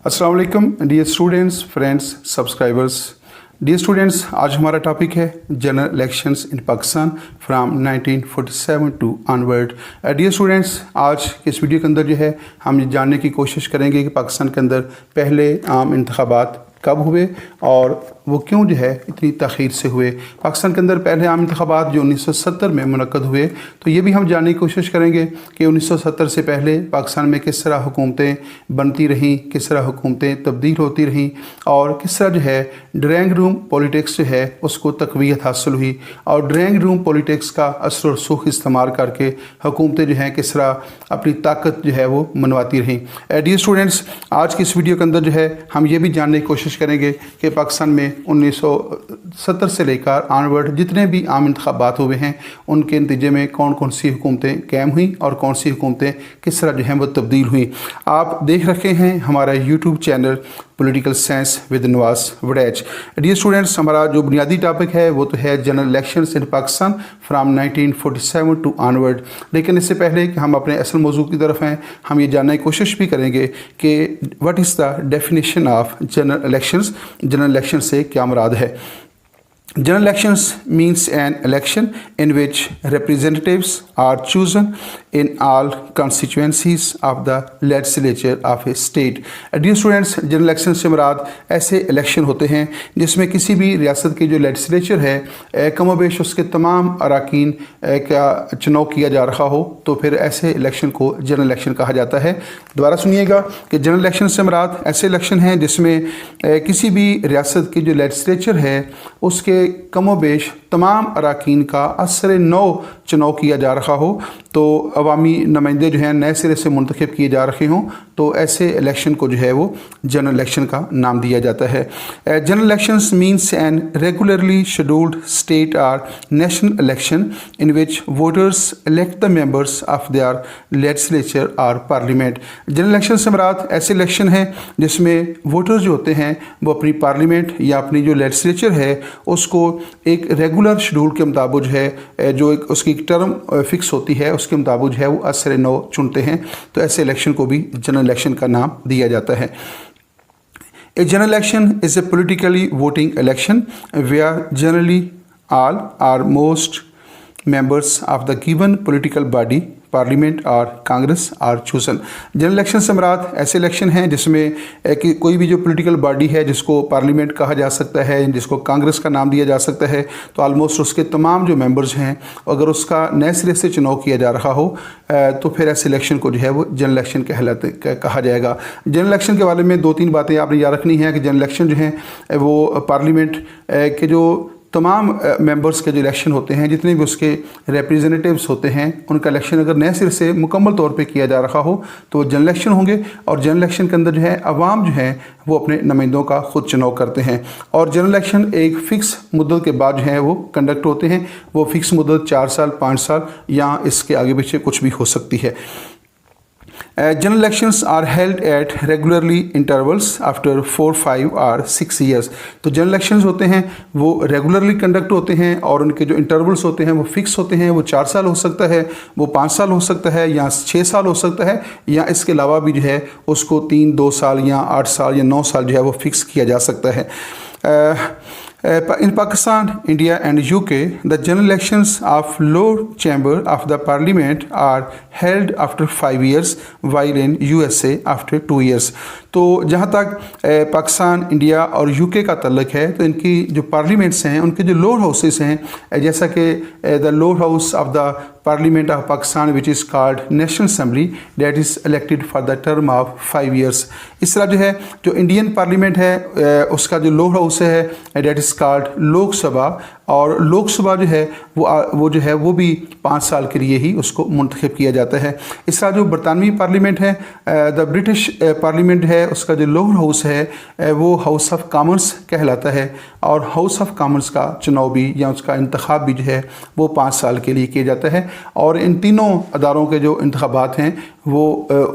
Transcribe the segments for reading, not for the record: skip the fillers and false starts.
अस्सलाम वालेकुम dear students, friends, subscribers. Dear students, आज हमारा टॉपिक है general elections in Pakistan from 1947 to onward. Dear students, आज के इस वीडियो के अंदर जो है हम ये जानने की कोशिश करेंगे कि पाकिस्तान के अंदर पहले आम इंतखाबात कब हुए और वो क्यों जो है इतनी तख़ीर से हुए। पाकिस्तान के अंदर पहले आम इंतखाबात जो 1970 में मुनक्कद हुए, तो ये भी हम जानने की कोशिश करेंगे कि 1970 से पहले पाकिस्तान में किस तरह हुकूमतें बनती रहीं, किस तरह हुकूमतें तब्दील होती रहीं और किस तरह जो है ड्राइंग रूम पॉलिटिक्स जो है उसको तक़वियत हासिल हुई और ड्राइंग रूम पॉलिटिक्स का असर और सुख इस्तेमाल करके हुकूमतें जो हैं किस तरह अपनी ताकत जो है वो मनवाती रहीं। डियर स्टूडेंट्स, आज की इस वीडियो के अंदर जो है हम ये भी जानने की कोशिश करेंगे कि पाकिस्तान में 1970 से लेकर ऑनवर्ड जितने भी आम इंतखाबात हुए हैं उनके नतीजे में कौन कौन सी हुकूमतें कायम हुई और कौन सी हुकूमतें किस तरह जो हैं वो तब्दील हुई। आप देख रखे हैं हमारा YouTube channel political science with Nawaz Waraich. Dear students, हमारा जो बुनियादी टॉपिक है वो तो है general elections in Pakistan from 1947 to onward. लेकिन इससे पहले कि हम अपने असल मौजू की तरफ हैं, हम ये जानने की कोशिश भी करेंगे कि what is the definition of general elections. General election से क्या मुराद है। General elections means an election in which representatives are chosen in all constituencies of the legislature of a state. Dear students, general election से मुराद ऐसे election होते हैं जिसमें किसी भी रियासत की जो लेजिस्लेचर है कमोबेश उसके तमाम अरकान का चुनाव किया जा रहा हो, तो फिर ऐसे इलेक्शन को जनरल इलेक्शन कहा जाता है। दोबारा सुनिएगा कि जनरल इलेक्शन से मुराद ऐसे इलेक्शन हैं जिसमें किसी भी रियासत की जो लेजिस्लेचर है उसके कमोबेश तमाम अरकान का असर नौ चुनाव किया जा रहा हो, तो अवामी नुमाइंदे जो हैं नए सिरे से मुंतखब किए जा रहे हों, तो ऐसे इलेक्शन को जो है वो जनरल इलेक्शन का नाम दिया जाता है। General elections means an regularly scheduled state और national election in which voters elect the members of their legislature और पार्लियामेंट। जनरल इलेक्शन से मुराद ऐसे इलेक्शन हैं जिसमें वोटर्स जो होते हैं वो अपनी पार्लियामेंट या अपनी जो लेजिस्लेचर है उसको एक रेगुलर शेड्यूल के मुताबिक है जो एक उसकी एक टर्म फिक्स होती है उसके मुताबिक है वो असर नौ चुनते हैं, तो ऐसे इलेक्शन को भी जनरल इलेक्शन का नाम दिया जाता है। A general election is a politically voting election where generally all or most members of the given political body parliament और Congress are chosen. General election से मुराद ऐसे इलेक्शन हैं जिसमें कि कोई भी जो पॉलिटिकल बॉडी है जिसको पार्लियामेंट कहा जा सकता है, जिसको कांग्रेस का नाम दिया जा सकता है, तो आलमोस्ट उसके तमाम जो मेंबर्स हैं अगर उसका नए सिरे से चुनाव किया जा रहा हो तो फिर ऐसे इलेक्शन को जो है वो जनरल इलेक्शन कहा जाएगा। जनरल इलेक्शन के बारे में दो तीन बातें आपने याद रखनी है कि जनरल इलेक्शन जो हैं वो पार्लियामेंट के जो तमाम मेंबर्स के जो इलेक्शन होते हैं, जितने भी उसके रिप्रेजेंटेटिव्स होते हैं, उनका इलेक्शन अगर नए सिरे से मुकम्मल तौर पे किया जा रहा हो तो वो जनरल इलेक्शन होंगे। और जनरल इलेक्शन के अंदर जो है अवाम जो है वो अपने नुमाइंदों का खुद चुनाव करते हैं और जनरल इलेक्शन एक फ़िक्स मुद्दत के बाद जो है वो कंडक्ट होते हैं। वो फ़िक्स मुद्दत 4 साल, 5 साल या इसके आगे पीछे कुछ भी हो सकती है। General elections are held at regularly intervals after 4, 5 और 6 years। तो जनरल इलेक्शंस होते हैं वो रेगुलरली कंडक्ट होते हैं और उनके जो इंटरवल्स होते हैं वो फिक्स होते हैं। वो 4 साल हो सकता है, वो 5 साल हो सकता है या 6 साल हो सकता है, या इसके अलावा भी जो है उसको 3, 2 साल या 8 साल या 9 साल जो है वो फिक्स किया जा सकता है। In Pakistan, India and UK, the general elections of lower chamber of the parliament are held after 5 years, while in USA after 2 years। तो जहाँ तक पाकिस्तान, इंडिया और यूके का तल्लक है तो इनकी जो पार्लियामेंट्स हैं उनके जो लोअर हाउसेस हैं, जैसा कि the lower house of the parliament of Pakistan which is called national assembly that is elected for the term of 5 years। इस तरह जो है जो इंडियन पार्लियामेंट है उसका जो लोअर हाउस है दैट इज़ कॉल्ड लोक सभा, और लोक सभा जो है वो जो है वो भी 5 साल के लिए ही उसको मुंतखब किया जाता है। इस तरह जो बरतानवी पार्लियामेंट है द ब्रिटिश पार्लियामेंट है उसका जो लोअर हाउस है वो हाउस ऑफ कॉमन्स कहलाता है, और हाउस ऑफ कॉमन्स का चुनाव भी या उसका इंतखाब भी जो है वो 5 साल के लिए किया जाता है। और इन तीनों अदारों के जो इंतखाबात हैं वो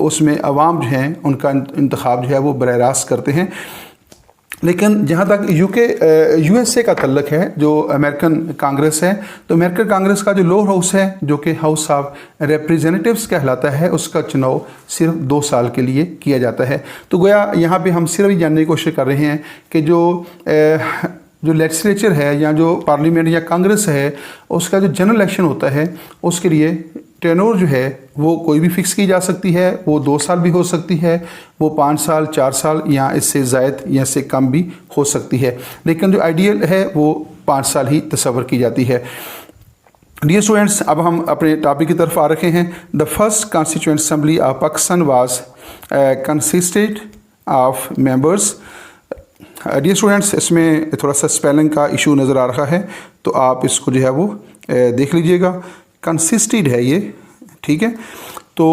उसमें अवाम जो हैं उनका इंतखाब जो है वो बराह रास्त करते हैं। लेकिन जहाँ तक यूएसए का तल्लक है, जो अमेरिकन कांग्रेस है, तो अमेरिकन कांग्रेस का जो लोअर हाउस है, जो कि हाउस ऑफ रिप्रेजेंटेटिव्स कहलाता है, उसका चुनाव सिर्फ 2 साल के लिए किया जाता है। तो गोया यहाँ पे हम सिर्फ ये जानने की कोशिश कर रहे हैं कि जो लेजिस्लेचर है या जो पार्लियामेंट या कांग्रेस है, उसका जो जनरल इलेक्शन होता है, उसके लिए टेनोर जो है वो कोई भी फिक्स की जा सकती है। वो 2 साल भी हो सकती है, वो 5 साल, 4 साल या इससे ज़ायद या इससे कम भी हो सकती है, लेकिन जो आइडियल है वो 5 साल ही तस्वर की जाती है। डियर स्टूडेंट्स, अब हम अपने टॉपिक की तरफ आ रखे हैं। The first constituent assembly of Pakistan was consisted of members. Dear students, इसमें थोड़ा सा स्पेलिंग का इशू नज़र आ रहा है, तो आप इसको जो है वो देख लीजिएगा। कंसिस्टेड है ये, ठीक है। तो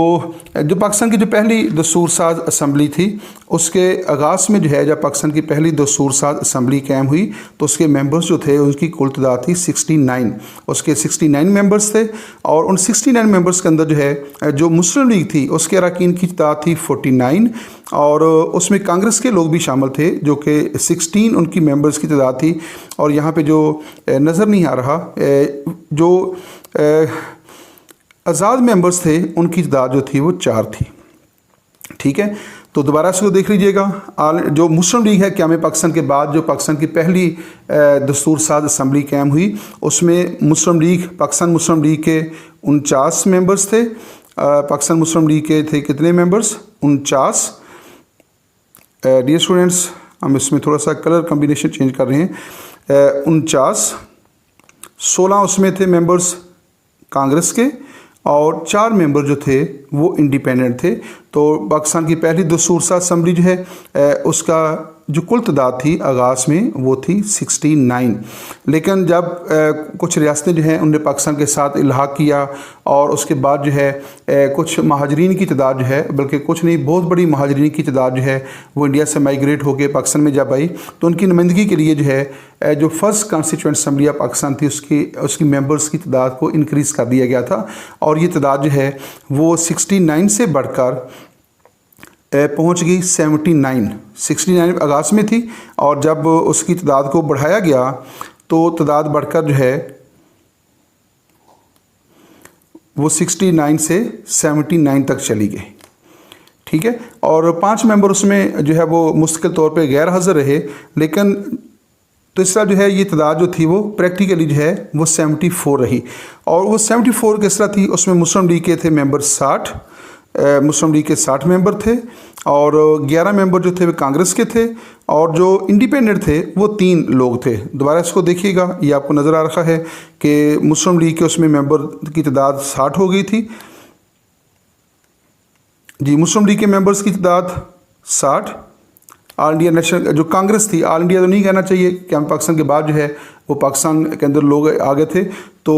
जो पाकिस्तान की जो पहली दस्तूरसाज असम्बली थी, उसके आगाज़ में जो है, जब पाकिस्तान की पहली दस्तूरसाज असम्बली कायम हुई, तो उसके मेंबर्स जो थे उनकी कुल तादाद थी 69। उसके 69 मेंबर्स थे, और उन 69 मेंबर्स के अंदर जो है, जो मुस्लिम लीग थी उसके अरकान की तादाद थी 49, और उसमें कांग्रेस के लोग भी शामिल थे जो कि 16 उनकी मेंबर्स की तादाद थी। और यहाँ पे जो नज़र नहीं आ रहा, जो आज़ाद मेंबर्स थे उनकी तादाद जो थी वो 4 थी, ठीक है। तो दोबारा इसको देख लीजिएगा। जो मुस्लिम लीग है, क़याम पाकिस्तान के बाद जो पाकिस्तान की पहली दस्तूरसाज असम्बली कायम हुई, उसमें मुस्लिम लीग, पाकिस्तान मुस्लिम लीग के 49 मेंबर्स थे। पाकिस्तान मुस्लिम लीग के थे कितने मेंबर्स? 49। डियर स्टूडेंट्स, हम इसमें थोड़ा सा कलर कम्बिनेशन चेंज कर रहे हैं। 49, 16 उसमें थे मेंबर्स कांग्रेस के, और 4 मेंबर जो थे वो इंडिपेंडेंट थे। तो पाकिस्तान की पहली दस्तूरसाज असम्बली जो है, उसका जो कुल तादाद थी आगाज़ में वो थी 69। लेकिन जब कुछ रियासतें जो हैं उन्होंने पाकिस्तान के साथ इल्हाक किया, और उसके बाद जो है कुछ महाजरीन की तादाद जो है, बल्कि कुछ नहीं, बहुत बड़ी महाजरीन की तादाद जो है वो इंडिया से माइग्रेट होकर पाकिस्तान में जब आई, तो उनकी नुमाइंदगी के लिए जो है जो first constituent assembly of Pakistan थी, उसकी मेंबर्स की तादाद को इंक्रीज़ कर दिया गया था। और ये तादाद जो है वो 69 से बढ़कर पहुंच गई 79। 69 आगाज़ में थी, और जब उसकी तादाद को बढ़ाया गया तो तादाद बढ़कर जो है वो 69 से 79 तक चली गई, ठीक है। और 5 मेंबर उसमें जो है वो मुस्तकिल तौर पे गैर हाज़िर रहे, लेकिन तो इस तरह जो है ये तादाद जो थी वो प्रैक्टिकली जो है वो 74 रही। और वो 74 किस तरह थी? उसमें मुस्लिम लीग के थे मेंबर 60, मुस्लिम लीग के 60 मेंबर थे, और 11 मेंबर जो थे वो कांग्रेस के थे, और जो इंडिपेंडेंट थे वो 3 लोग थे। दोबारा इसको देखिएगा, ये आपको नज़र आ रहा है कि मुस्लिम लीग के उसमें मेंबर की तादाद 60 हो गई थी जी। मुस्लिम लीग के मेंबर्स की तादाद 60। ऑल इंडिया नेशनल जो कांग्रेस थी, ऑल इंडिया तो नहीं कहना चाहिए, क़याम पाकिस्तान के बाद जो है वो पाकिस्तान के अंदर लोग आ गए थे, तो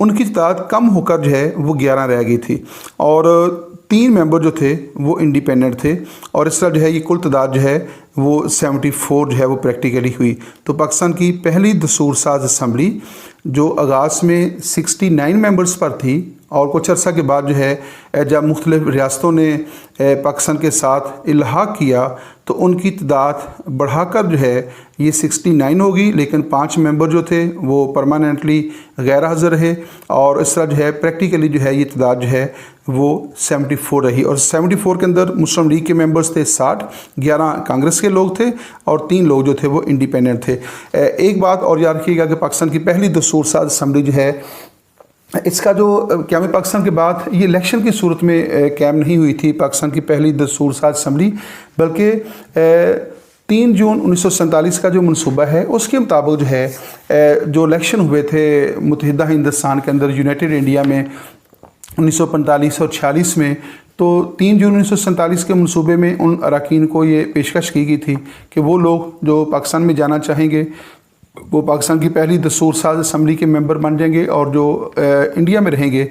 उनकी तादाद कम होकर जो है वो 11 रह गई थी, और 3 मेंबर जो थे वो इंडिपेंडेंट थे। और इस तरह जो है ये कुल तादाद जो है वो 74 जो है वो प्रैक्टिकली हुई। तो पाकिस्तान की पहली दस्तूरसाज असम्बली जो आगाज़ में 69 मेंबर्स पर थी, और कुछ अर्सा के बाद जो है जब मुख्तलिफ रियासतों ने पाकिस्तान के साथ इल्हाक किया, तो उनकी तादाद बढ़ाकर जो है ये 69 होगी, लेकिन 5 मेंबर जो थे वो परमानेंटली गैर हाज़िर रहे, और इस तरह जो है प्रैक्टिकली जो है ये तादाद जो है वो 74 रही। और 74 के अंदर मुस्लिम लीग के मेंबर्स थे 60, 11 कांग्रेस के लोग थे, और 3 लोग जो थे वो इंडिपेंडेंट थे। एक बात और याद रखिएगा कि पाकिस्तान की पहली दस्तूरसाज असम्बली जो है, इसका जो क़याम पाकिस्तान के बाद ये इलेक्शन की सूरत में कायम नहीं हुई थी पाकिस्तान की पहली दस्तूरसाज असम्बली, बल्कि 3 जून 1947 का जो मनसूबा है उसके मुताबिक जो है जो इलेक्शन हुए थे मुत्तहिदा हिंदुस्तान के अंदर, यूनाइटेड इंडिया में 1945 और 46 में, तो 3 जून 1947 के मनसूबे में उन अरकान को ये पेशकश की गई थी कि वो लोग जो पाकिस्तान में जाना चाहेंगे वो पाकिस्तान की पहली दस्तूरसाज असम्बली के मेंबर बन जाएंगे, और जो इंडिया में रहेंगे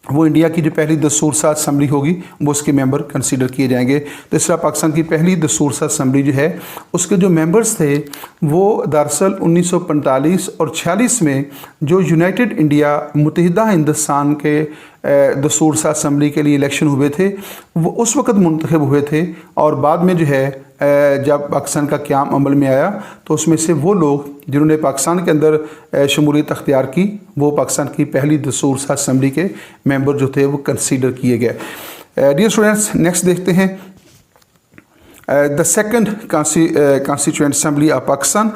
वो इंडिया की जो पहली दस्तूरसाज असम्बली होगी वो उसके मेंबर कंसीडर किए जाएंगे। तो इस तरह पाकिस्तान की पहली दस्तूरसाज असम्बली जो है उसके जो मेंबर्स थे वो दरअसल 1945 और 46 में जो यूनाइटेड इंडिया मुत्तहिदा हिंदुस्तान के दस्तूर साज असम्बली के लिए इलेक्शन हुए थे वो उस वक्त मुंतखब हुए थे, और बाद में जो है जब पाकिस्तान का क़याम अमल में आया तो उसमें से वो लोग जिन्होंने पाकिस्तान के अंदर शमूलियत अख्तियार की वो पाकिस्तान की पहली दस्तूर साज असम्बली के मेंबर जो थे वो कंसीडर किए गए। डियर स्टूडेंट्स, नेक्स्ट देखते हैं the second constituent assembly of Pakistan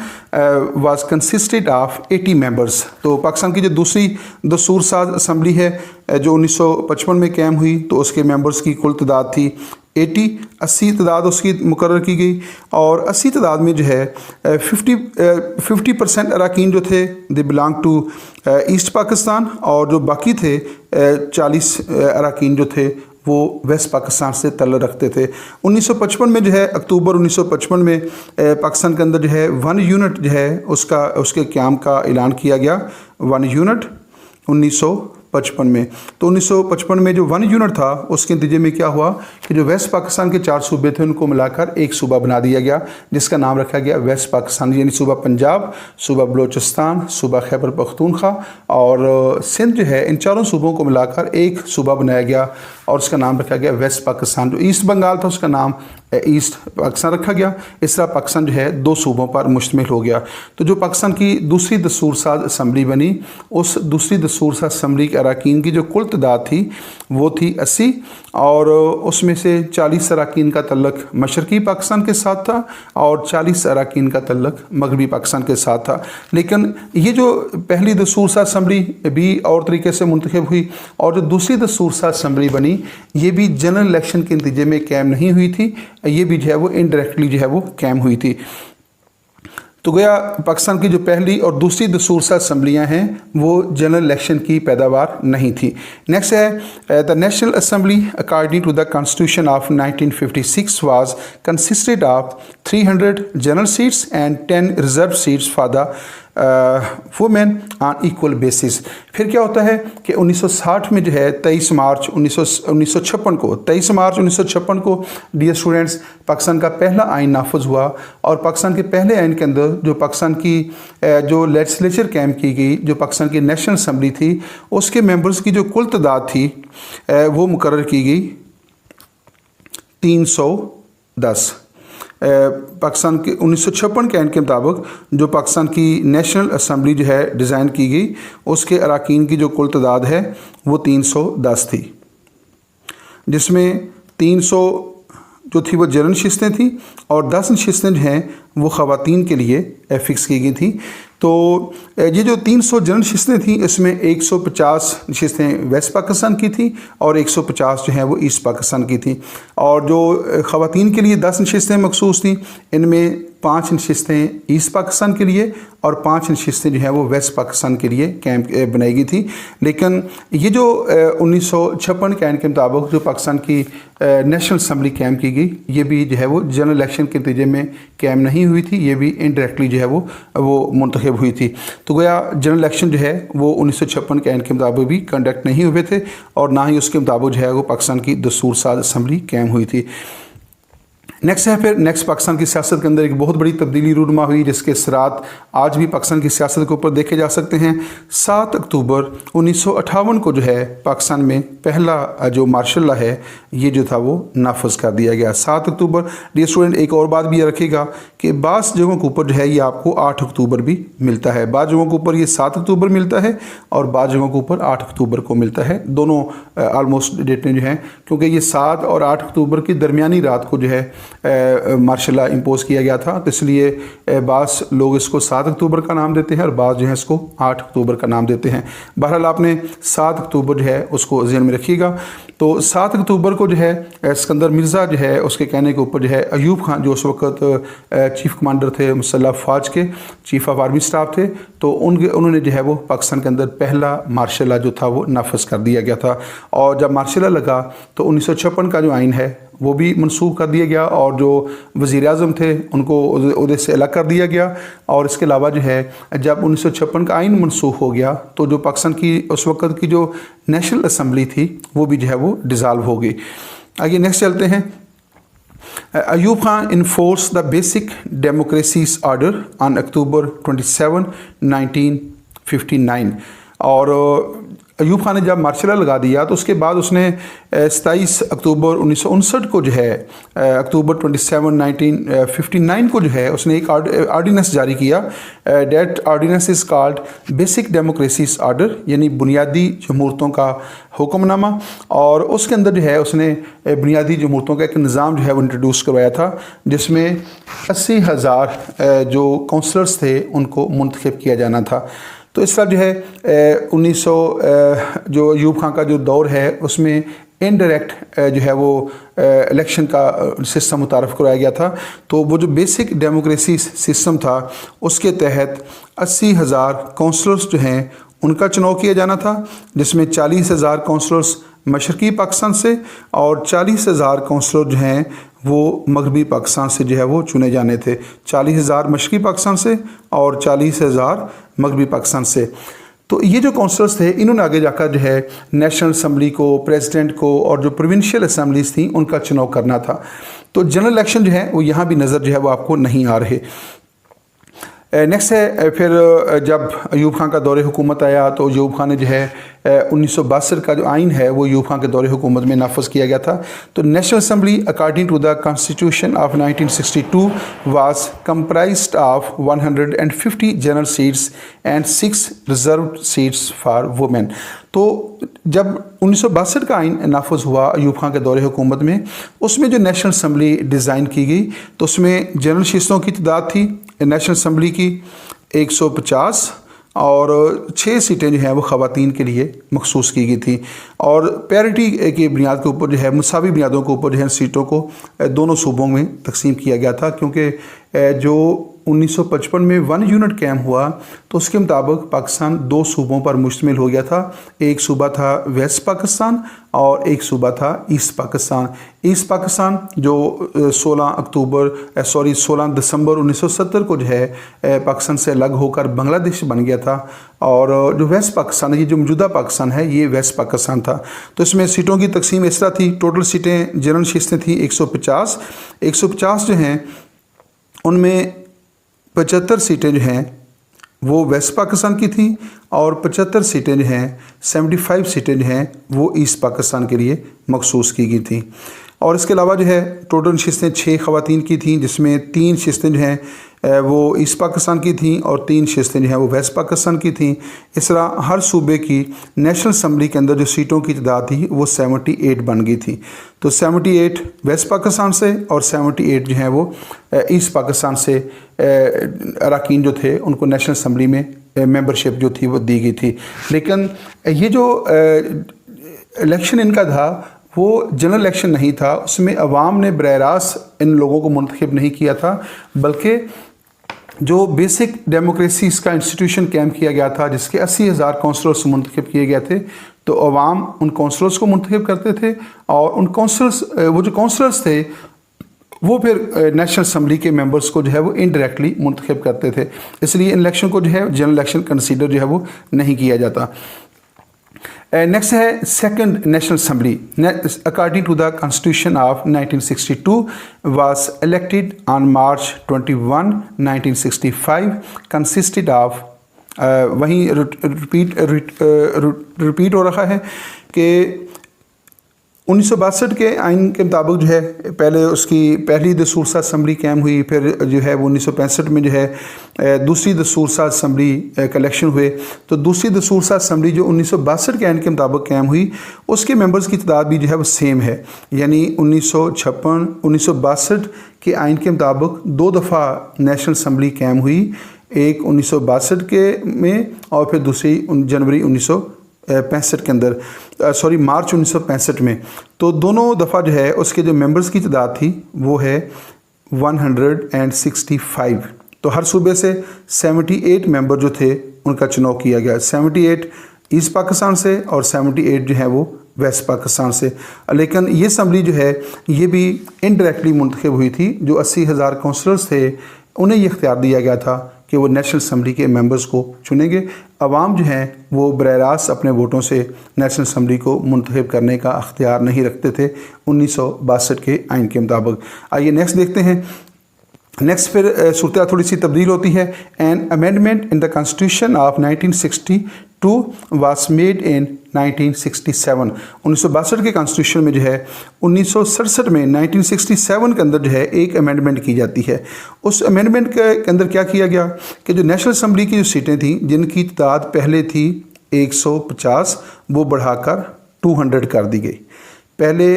was consisted of 80 members। तो पाकिस्तान की जो दूसरी दस्तूर साज असम्बली है जो 1955 में कायम हुई तो उसके मेंबर्स की कुल तादाद थी 80 तादाद उसकी मुकर्रर की गई, और 80 तादाद में जो है 50% अरकान जो थे they belong to East Pakistan, और जो बाकी थे 40 अरकान जो थे वो वेस्ट पाकिस्तान से तल्लुक़ रखते थे। 1955 में जो है अक्टूबर 1955 में पाकिस्तान के अंदर जो है 1 यूनिट जो है उसके क़याम का ऐलान किया गया। 1 यूनिट 1955 में, तो 1955 में जो 1 यूनिट था उसके नतीजे में क्या हुआ कि जो वेस्ट पाकिस्तान के 4 सूबे थे उनको मिलाकर एक सूबा बना दिया गया जिसका नाम रखा गया वेस्ट पाकिस्तान, यानी सूबा पंजाब, सूबा बलोचिस्तान, सूबा खैबर पख्तूनख्वा और सिंध जो है, इन चारों सूबों को मिलाकर एक सूबा बनाया गया और उसका नाम रखा गया वेस्ट पाकिस्तान। जो ईस्ट बंगाल था उसका नाम ईस्ट पाकिस्तान रखा गया। इस तरह पाकिस्तान जो है 2 सूबों पर मुश्तमिल हो गया। तो जो पाकिस्तान की दूसरी दस्तूर साज असम्बली बनी उस दूसरी दस्तूर साज असम्बली के अरकान की जो कुल तादाद थी वो थी 80, और उसमें से 40 अरकान का तल्लुक़ मशरक़ी पाकिस्तान के साथ था और 40 अरकान का तल्लुक़ मगरबी पाकिस्तान के साथ था। लेकिन ये जो पहली दस्तूर साज असम्बली भी और तरीके से मुंतखब हुई और जो दूसरी दस्तूर साज असम्बली बनी ये भी जनरल इलेक्शन के नतीजे में कायम नहीं हुई थी, ये भी जो है वो इनडायरेक्टली जो है वो कायम हुई थी। तो गया पाकिस्तान की जो पहली और दूसरी दस्तूर साज असम्बलियाँ हैं वो जनरल इलेक्शन की पैदावार नहीं थी। नेक्स्ट है the national assembly according to the constitution of 1956 was consisted of 300 general seats and 10 reserve seats for the women on equal basis. फिर क्या होता है कि 1960 में जो है 23 मार्च 1956 को डियर स्टूडेंट्स पाकिस्तान का पहला आइन नाफज हुआ, और पाकिस्तान के पहले आइन के अंदर जो पाकिस्तान की जो लेजिस्लेचर कायम की गई, जो पाकिस्तान की नेशनल असम्बली थी उसके मेंबर्स की जो कुल तादाद थी वो मुकर्रर की गई 310। पाकिस्तान के 1956 के आइन के मुताबिक जो पाकिस्तान की नेशनल असम्बली जो है डिज़ाइन की गई उसके अरकान की जो कुल तादाद है वो 310 थी, जिसमें 300 जो थी वो जनरल नशिस्तें थी और 10 नशिस्तें जो हैं वो ख़वातीन के लिए फ़िक्स की गई थी। तो ये जो 300 जनरल नशिस्तें थी इसमें 150 नशिस्तें वेस्ट पाकिस्तान की थी और 150 जो हैं वो ईस्ट पाकिस्तान की थी, और जो ख़वातीन के लिए 10 नशिस्तें मखसूस थी इनमें 5 नशिस्तें ईस्ट पाकिस्तान के लिए और 5 नशिस्तें जो हैं वो वेस्ट पाकिस्तान के लिए कैंप बनाई गई थी। लेकिन ये जो 1956 के आइन के मुताबिक जो पाकिस्तान की नेशनल असम्बली कायम की गई ये भी जो है वो जनरल इलेक्शन के नतीजे में कायम नहीं हुई थी, ये भी इनडायरेक्टली जो है वो मुंतखब हुई थी। तो गोया जनरल इलेक्शन जो है वो 1956 के आइन के मुताबिक भी कंडक्ट नहीं हुए थे और ना ही उसके मुताबिक जो है वो पाकिस्तान की दस्तूर साज असम्बली कायम हुई थी। नेक्स्ट है फिर नेक्स्ट पाकिस्तान की सियासत के अंदर एक बहुत बड़ी तब्दीली रूनुमा हुई जिसके असरात आज भी पाकिस्तान की सियासत के ऊपर देखे जा सकते हैं। 7 अक्टूबर 1958 को जो है पाकिस्तान में पहला जो मार्शल लॉ है ये जो था वो नाफज कर दिया गया 7 अक्टूबर। डियर स्टूडेंट एक और बात भी रखिएगा कि बास जगहों के ऊपर जो है ये आपको 8 अक्टूबर भी मिलता है, बाद जगहों के ऊपर ये 7 अक्टूबर मिलता है और बाद जगहों के ऊपर 8 अक्टूबर को मिलता है। दोनों आलमोस्ट डेटें जो हैं क्योंकि ये 7 और 8 अक्टूबर की दरमियानी रात को जो है मार्शल लॉ इम्पोज किया गया था, तो इसलिए बास लोग इसको 7 अक्टूबर का नाम देते हैं और बास जो है इसको 8 अक्टूबर का नाम देते हैं। बहरहाल आपने 7 अक्टूबर जो है उसको ज़हन में रखिएगा। तो 7 अक्टूबर को जो है सिकंदर मिर्ज़ा जो है उसके कहने के ऊपर जो है अयूब खान जो उस वक्त चीफ़ कमांडर थे मुसल्लह फ़ौज के, चीफ़ ऑफ आर्मी स्टाफ थे, तो उन्होंने जो है वो पाकिस्तान के अंदर पहला मार्शल लॉ जो था वो नाफज कर दिया गया था। और जब मार्शल लॉ लगा तो 1956 का जो आइन है वो भी मनसूख कर दिया गया और जो वज़ीर आज़म थे उनको उहदे से अलग कर दिया गया। और इसके अलावा जो है जब 1956 का आइन मनसूख हो गया तो जो पाकिस्तान की उस वक़्त की जो नेशनल असम्बली थी वो भी जो है वो डिज़ाल्व हो गई। आगे नेक्स्ट चलते हैं। Ayub Khan enforce the basic democracies order on October 27, 1959। और ایوب خان نے جب مارشل لا لگا دیا تو اس کے بعد اس نے 27 اکتوبر 1959 کو جو ہے اکتوبر 27 1959 کو جو ہے اس نے ایک آرڈیننس جاری کیا. That ordinance is called basic democracies order, یعنی بنیادی جمہوریتوں کا حکم نامہ. اور اس کے اندر جو ہے اس نے بنیادی جمہوریتوں کا ایک نظام جو ہے وہ انٹروڈیوس کروایا تھا، جس میں 80,000 جو کونسلرز تھے ان کو منتخب کیا جانا تھا. تو اس طرح جو ہے 1900 جو ایوب خان کا جو دور ہے اس میں انڈائریکٹ جو ہے وہ الیکشن کا سسٹم متعارف کرایا گیا تھا. تو وہ جو بیسک ڈیموکریسی سسٹم تھا اس کے تحت 80,000 کونسلرز جو ہیں ان کا چناؤ کیا جانا تھا، جس میں 40,000 کونسلرز مشرقی پاکستان سے اور 40,000 کونسلر جو ہیں وہ مغربی پاکستان سے جو ہے وہ چنے جانے تھے. 40,000 مشرقی پاکستان سے اور 40,000 مغربی پاکستان سے. تو یہ جو کونسلرز تھے انہوں نے آگے جا کر جو ہے نیشنل اسمبلی کو، پریزیڈنٹ کو اور جو پروونشل اسمبلیز تھیں ان کا چناؤ کرنا تھا. تو جنرل الیکشن جو ہے وہ یہاں بھی نظر جو ہے وہ آپ کو نہیں آ رہے. نیکسٹ ہے پھر جب ایوب خان کا دور حکومت آیا تو ایوب خان نے جو ہے 1962 کا جو آئین ہے وہ ایوب خان کے دور حکومت میں نافذ کیا گیا تھا. تو national assembly according to the constitution of 1962 was comprised of 150 general seats and 6 reserved seats for women. تو جب 1962 کا آئین نافذ ہوا ایوب خان کے دور حکومت میں، اس میں جو نیشنل اسمبلی ڈیزائن کی گئی تو اس میں جنرل شیستوں کی تعداد تھی نیشنل اسمبلی کی 150 اور 6 سیٹیں جو ہیں وہ خواتین کے لیے مخصوص کی گئی تھیں. اور پیرٹی کی بنیاد کے اوپر جو ہے مساوی بنیادوں کے اوپر جو ہے سیٹوں کو دونوں صوبوں میں تقسیم کیا گیا تھا، کیونکہ جو 1955 میں 1 یونٹ قائم ہوا تو اس کے مطابق پاکستان 2 صوبوں پر مشتمل ہو گیا تھا. ایک صوبہ تھا ویسٹ پاکستان اور ایک صوبہ تھا ایسٹ پاکستان. ایسٹ پاکستان جو 16 دسمبر 1970 کو جو ہے پاکستان سے الگ ہو کر بنگلہ دیش بن گیا تھا، اور جو ویسٹ پاکستان ہے، یہ جو موجودہ پاکستان ہے، یہ ویسٹ پاکستان تھا. تو اس میں سیٹوں کی تقسیم اس طرح تھی. ٹوٹل سیٹیں جنرل شیستیں تھیں 150 جو ہیں ان میں 75 سیٹیں جو ہیں وہ ویسٹ پاکستان کی تھیں اور 75 سیٹیں جو ہیں 75 سیٹیں جو ہیں وہ ایسٹ پاکستان کے لیے مخصوص کی گئی تھیں. اور اس کے علاوہ جو ہے ٹوٹل نشستیں 6 خواتین کی تھیں، جس میں 3 نشستیں جو ہیں وہ ایسٹ پاکستان کی تھیں اور 3 نشستیں جو ہیں وہ ویسٹ پاکستان کی تھیں. اس طرح ہر صوبے کی نیشنل اسمبلی کے اندر جو سیٹوں کی تعداد تھی وہ 78 بن گئی تھی. تو 78 ویسٹ پاکستان سے اور 78 جو ہیں وہ ایسٹ پاکستان سے اراکین جو تھے ان کو نیشنل اسمبلی میں ممبرشپ جو تھی وہ دی گئی تھی. لیکن یہ جو الیکشن ان کا تھا وہ جنرل الیکشن نہیں تھا، اس میں عوام نے براہ راست ان لوگوں کو منتخب نہیں کیا تھا، بلکہ جو بیسک ڈیموکریسیز کا انسٹیٹیوشن قائم کیا گیا تھا جس کے 80,000 کونسلرز منتخب کیے گئے تھے. تو عوام ان کونسلرز کو منتخب کرتے تھے اور ان کونسلرز وہ جو کونسلرز تھے وہ پھر نیشنل اسمبلی کے ممبرز کو جو ہے وہ انڈائریکٹلی منتخب کرتے تھے. اس لیے ان الیکشن کو جو ہے جنرل الیکشن کنسیڈر جو ہے وہ نہیں کیا جاتا. نیکسٹ ہے second national assembly according to the constitution of 1962 was elected on March 21 1965 consisted of وہیں ریپیٹ ہو رہا ہے کہ 1962 کے آئین کے مطابق جو ہے پہلے اس کی پہلی دستور ساز اسمبلی قائم ہوئی، پھر جو ہے وہ 1965 میں جو ہے دوسری دستور ساز اسمبلی کا الیکشن ہوئے. تو دوسری دستور ساز اسمبلی جو 1962 کے آئین کے مطابق قائم ہوئی اس کے ممبرز کی تعداد بھی جو ہے وہ سیم ہے، یعنی 1962 کے آئین کے مطابق 2 دفعہ نیشنل اسمبلی قائم ہوئی، ایک 1962 کے میں اور پھر دوسری جنوری 1965 کے اندر مارچ 1965 میں. تو دونوں دفعہ جو ہے اس کے جو ممبرز کی تعداد تھی وہ ہے 165. تو ہر صوبے سے 78 ممبر جو تھے ان کا چناؤ کیا گیا، 78 ایسٹ پاکستان سے اور 78 جو ہے وہ ویسٹ پاکستان سے. لیکن یہ اسمبلی جو ہے یہ بھی انڈائریکٹلی منتخب ہوئی تھی. جو 80,000 کونسلرز تھے انہیں یہ اختیار دیا گیا تھا کہ وہ نیشنل اسمبلی کے ممبرز کو چنیں گے. عوام جو ہیں وہ براہ راست اپنے ووٹوں سے نیشنل اسمبلی کو منتخب کرنے کا اختیار نہیں رکھتے تھے 1962 کے آئین کے مطابق. آئیے نیکسٹ دیکھتے ہیں. نیکسٹ پھر صورتحال تھوڑی سی تبدیل ہوتی ہے. An amendment in the constitution of 1960 2 was made in 1967। 1962 के कॉन्स्टिट्यूशन में जो है 1967 में 1967 के अंदर जो है एक अमेंडमेंट की जाती है। उस अमेंडमेंट के अंदर क्या किया गया कि जो नेशनल असम्बली की जो सीटें थी जिनकी तादाद पहले थी 150 वो बढ़ाकर 200 कर दी गई। पहले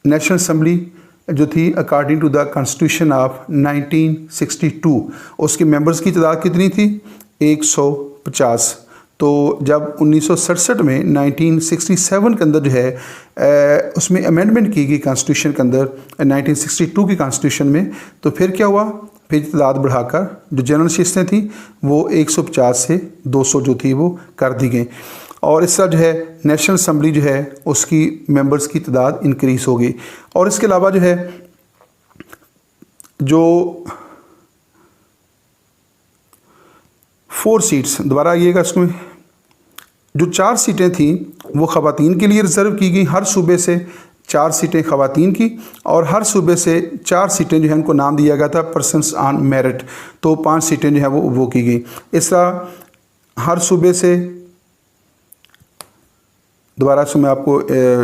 नेशनल असम्बली जो थी according to the constitution of 1962 उसके मेंबर्स की तादाद कितनी थी 150। तो जब 1967 में 1967 के अंदर जो है उसमें अमेंडमेंट की गई कॉन्स्टिट्यूशन के अंदर 1962 की कॉन्स्टिट्यूशन में, तो फिर क्या हुआ, फिर तादाद बढ़ाकर जो जनरल शिस्तें थी वो 150 से 200 जो थी वो कर दी गई। और इस तरह जो है नेशनल असम्बली जो है उसकी मेंबर्स की तादाद इंक्रीज़ हो गई। और इसके अलावा जो है जो 4 सीट्स, दोबारा आइएगा, इसमें जो 4 सीटें थीं वो ख़वातीन के लिए रिज़र्व की गई। हर सूबे से 4 सीटें ख़वातीन की और हर सूबे से 4 सीटें जो है उनको नाम दिया गया था पर्सनस ऑन मेरिट, तो 5 सीटें जो है वो की गई। इस तरह हर सूबे से, दोबारा से मैं आपको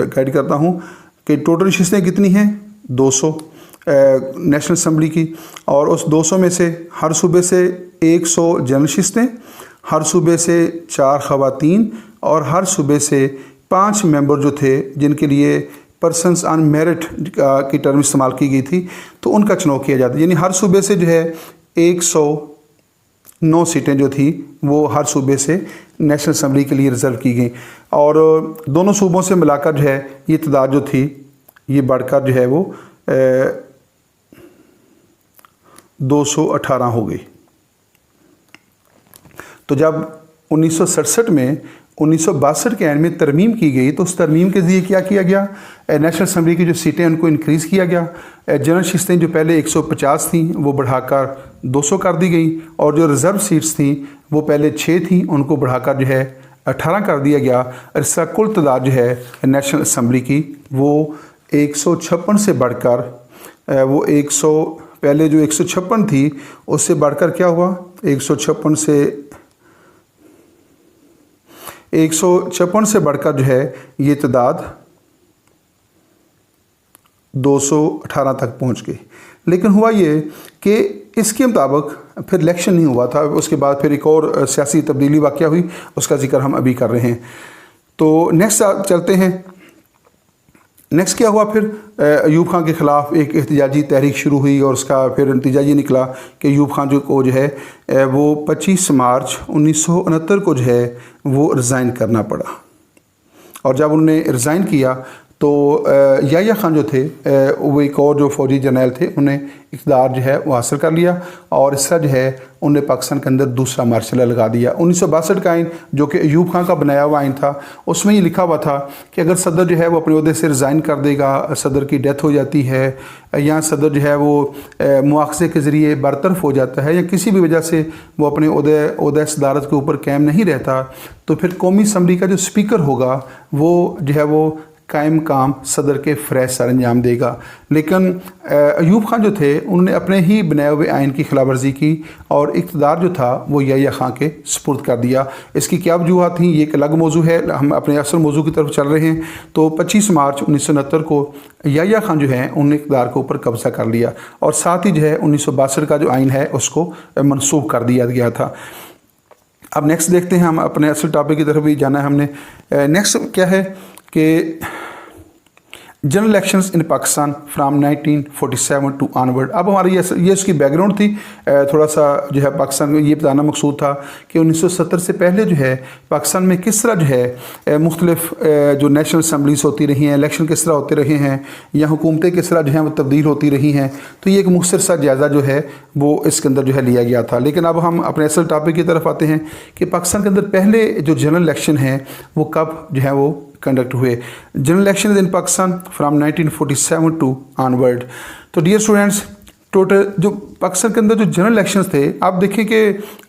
गाइड करता हूँ कि टोटल शिस्तें कितनी हैं 200 नेशनल असम्बली की, और उस 200 में से हर सूबे से 100 जनरल शिस्तें, हर सूबे से 4 ख़वातीन और हर सूबे से 5 मेंबर जो थे जिनके लिए पर्सनस ऑन मेरिट की टर्म इस्तेमाल की गई थी तो उनका चुनाव किया जाता है। यानी हर सूबे से जो है 109 सीटें जो थी वो हर सूबे से नेशनल असम्बली के लिए रिज़र्व की गई, और दोनों सूबों से मिलाकर जो है ये तादाद जो थी ये बढ़कर जो है वो 218 हो गई। तो जब 1967 में 1962 के एंड में तरमीम की गई तो उस तरमीम के ज़रिए क्या किया गया, नेशनल असम्बली की जो सीटें उनको इंक्रीज़ किया गया। जनरल शिस्तें जो पहले 150 थी वो बढ़ाकर 200 कर दी गई, और जो रिज़र्व सीट्स थी वो पहले 6 थी उनको बढ़ाकर जो है 18 कर दिया गया। इसका कुल तादाद जो है नेशनल असम्बली की वो 156 से बढ़कर वो 100 पहले जो 156 थी उससे बढ़कर क्या हुआ, 156 से बढ़कर जो है ये तादाद 218 तक पहुंच गई। लेकिन हुआ ये कि इसके मुताबिक फिर इलेक्शन नहीं हुआ था, उसके बाद फिर एक और सियासी तब्दीली वाक़या हुई, उसका जिक्र हम अभी कर रहे हैं। तो नेक्स्ट चलते हैं। नेक्स्ट क्या हुआ, फिर अयूब खान के ख़िलाफ़ एक एहतजाजी तहरीक शुरू हुई और उसका फिर नतीजा ये निकला कि अयूब खान को जो है वो 25 मार्च 1969 को जो है वो रिज़ाइन करना पड़ा। और जब उन्होंने रिज़ाइन किया तो याह्या खान जो थे वो एक और जो फ़ौजी जर्नैल थे उन्हें इक़्तिदार जो है वो हासिल कर लिया, और इसका जो है उन्हें पाकिस्तान के अंदर दूसरा मार्शल लगा दिया। 1962 का आइन जो कि अयूब खान का बनाया हुआ आइन था उसमें ये लिखा हुआ था कि अगर सदर जो है वो अपने ओहदे से रिज़ाइन कर देगा, सदर की डेथ हो जाती है या सदर जो है वो मुआख़ज़े के ज़रिए बरतरफ हो जाता है या किसी भी वजह से वो अपने ओहदे सदारत के ऊपर कायम नहीं रहता, तो फिर कौमी असम्बली का जो स्पीकर होगा वो जो है वो कायम काम सदर के फ़रज़ सर अंजाम देगा। लेकिन अयूब खान जो थे उन्होंने अपने ही बनाए हुए आइन की खिलाफ वर्जी की और इक़्तिदार जो था वो याह्या खान के सुपुर्द कर दिया। इसकी क्या वजूहत थी ये एक अलग मौजू है, हम अपने असल मौजू की तरफ चल रहे हैं। तो 25 मार्च 1969 को याह्या खान जो है उन्होंने इक़्तिदार के ऊपर कब्ज़ा कर लिया और साथ ही जो है 1962 का जो आइन है उसको मनसूख कर दिया गया था। अब नेक्स्ट देखते हैं, हम अपने असल टॉपिक की तरफ भी जाना है हमने। नेक्स्ट क्या है कि general elections in Pakistan from 1947 to onward. अब हमारी ये उसकी बैकग्राउंड थी, थोड़ा सा जो है पाकिस्तान में ये बताना मकसूद था कि 1970 से पहले जो है पाकिस्तान में किस तरह जो है मुख्तलिफ जो नेशनल असम्बलीज होती रही हैं, इलेक्शन किस तरह होते रहे हैं या हुकूमतें किस तरह जो हैं वो तब्दील होती रही हैं। तो ये एक मुख्तसर सा जायज़ा जो है वो इसके अंदर जो है लिया गया था। लेकिन अब हम अपने असल टॉपिक की तरफ आते हैं कि पाकिस्तान के अंदर पहले जो जनरल इलेक्शन हैं वो कब जो है वो कंडक्ट हुए। General election in Pakistan from 1947 to onward. तो डियर स्टूडेंट्स, टोटल जो पाकिस्तान के अंदर जो जनरल इलेक्शंस थे, आप देखें कि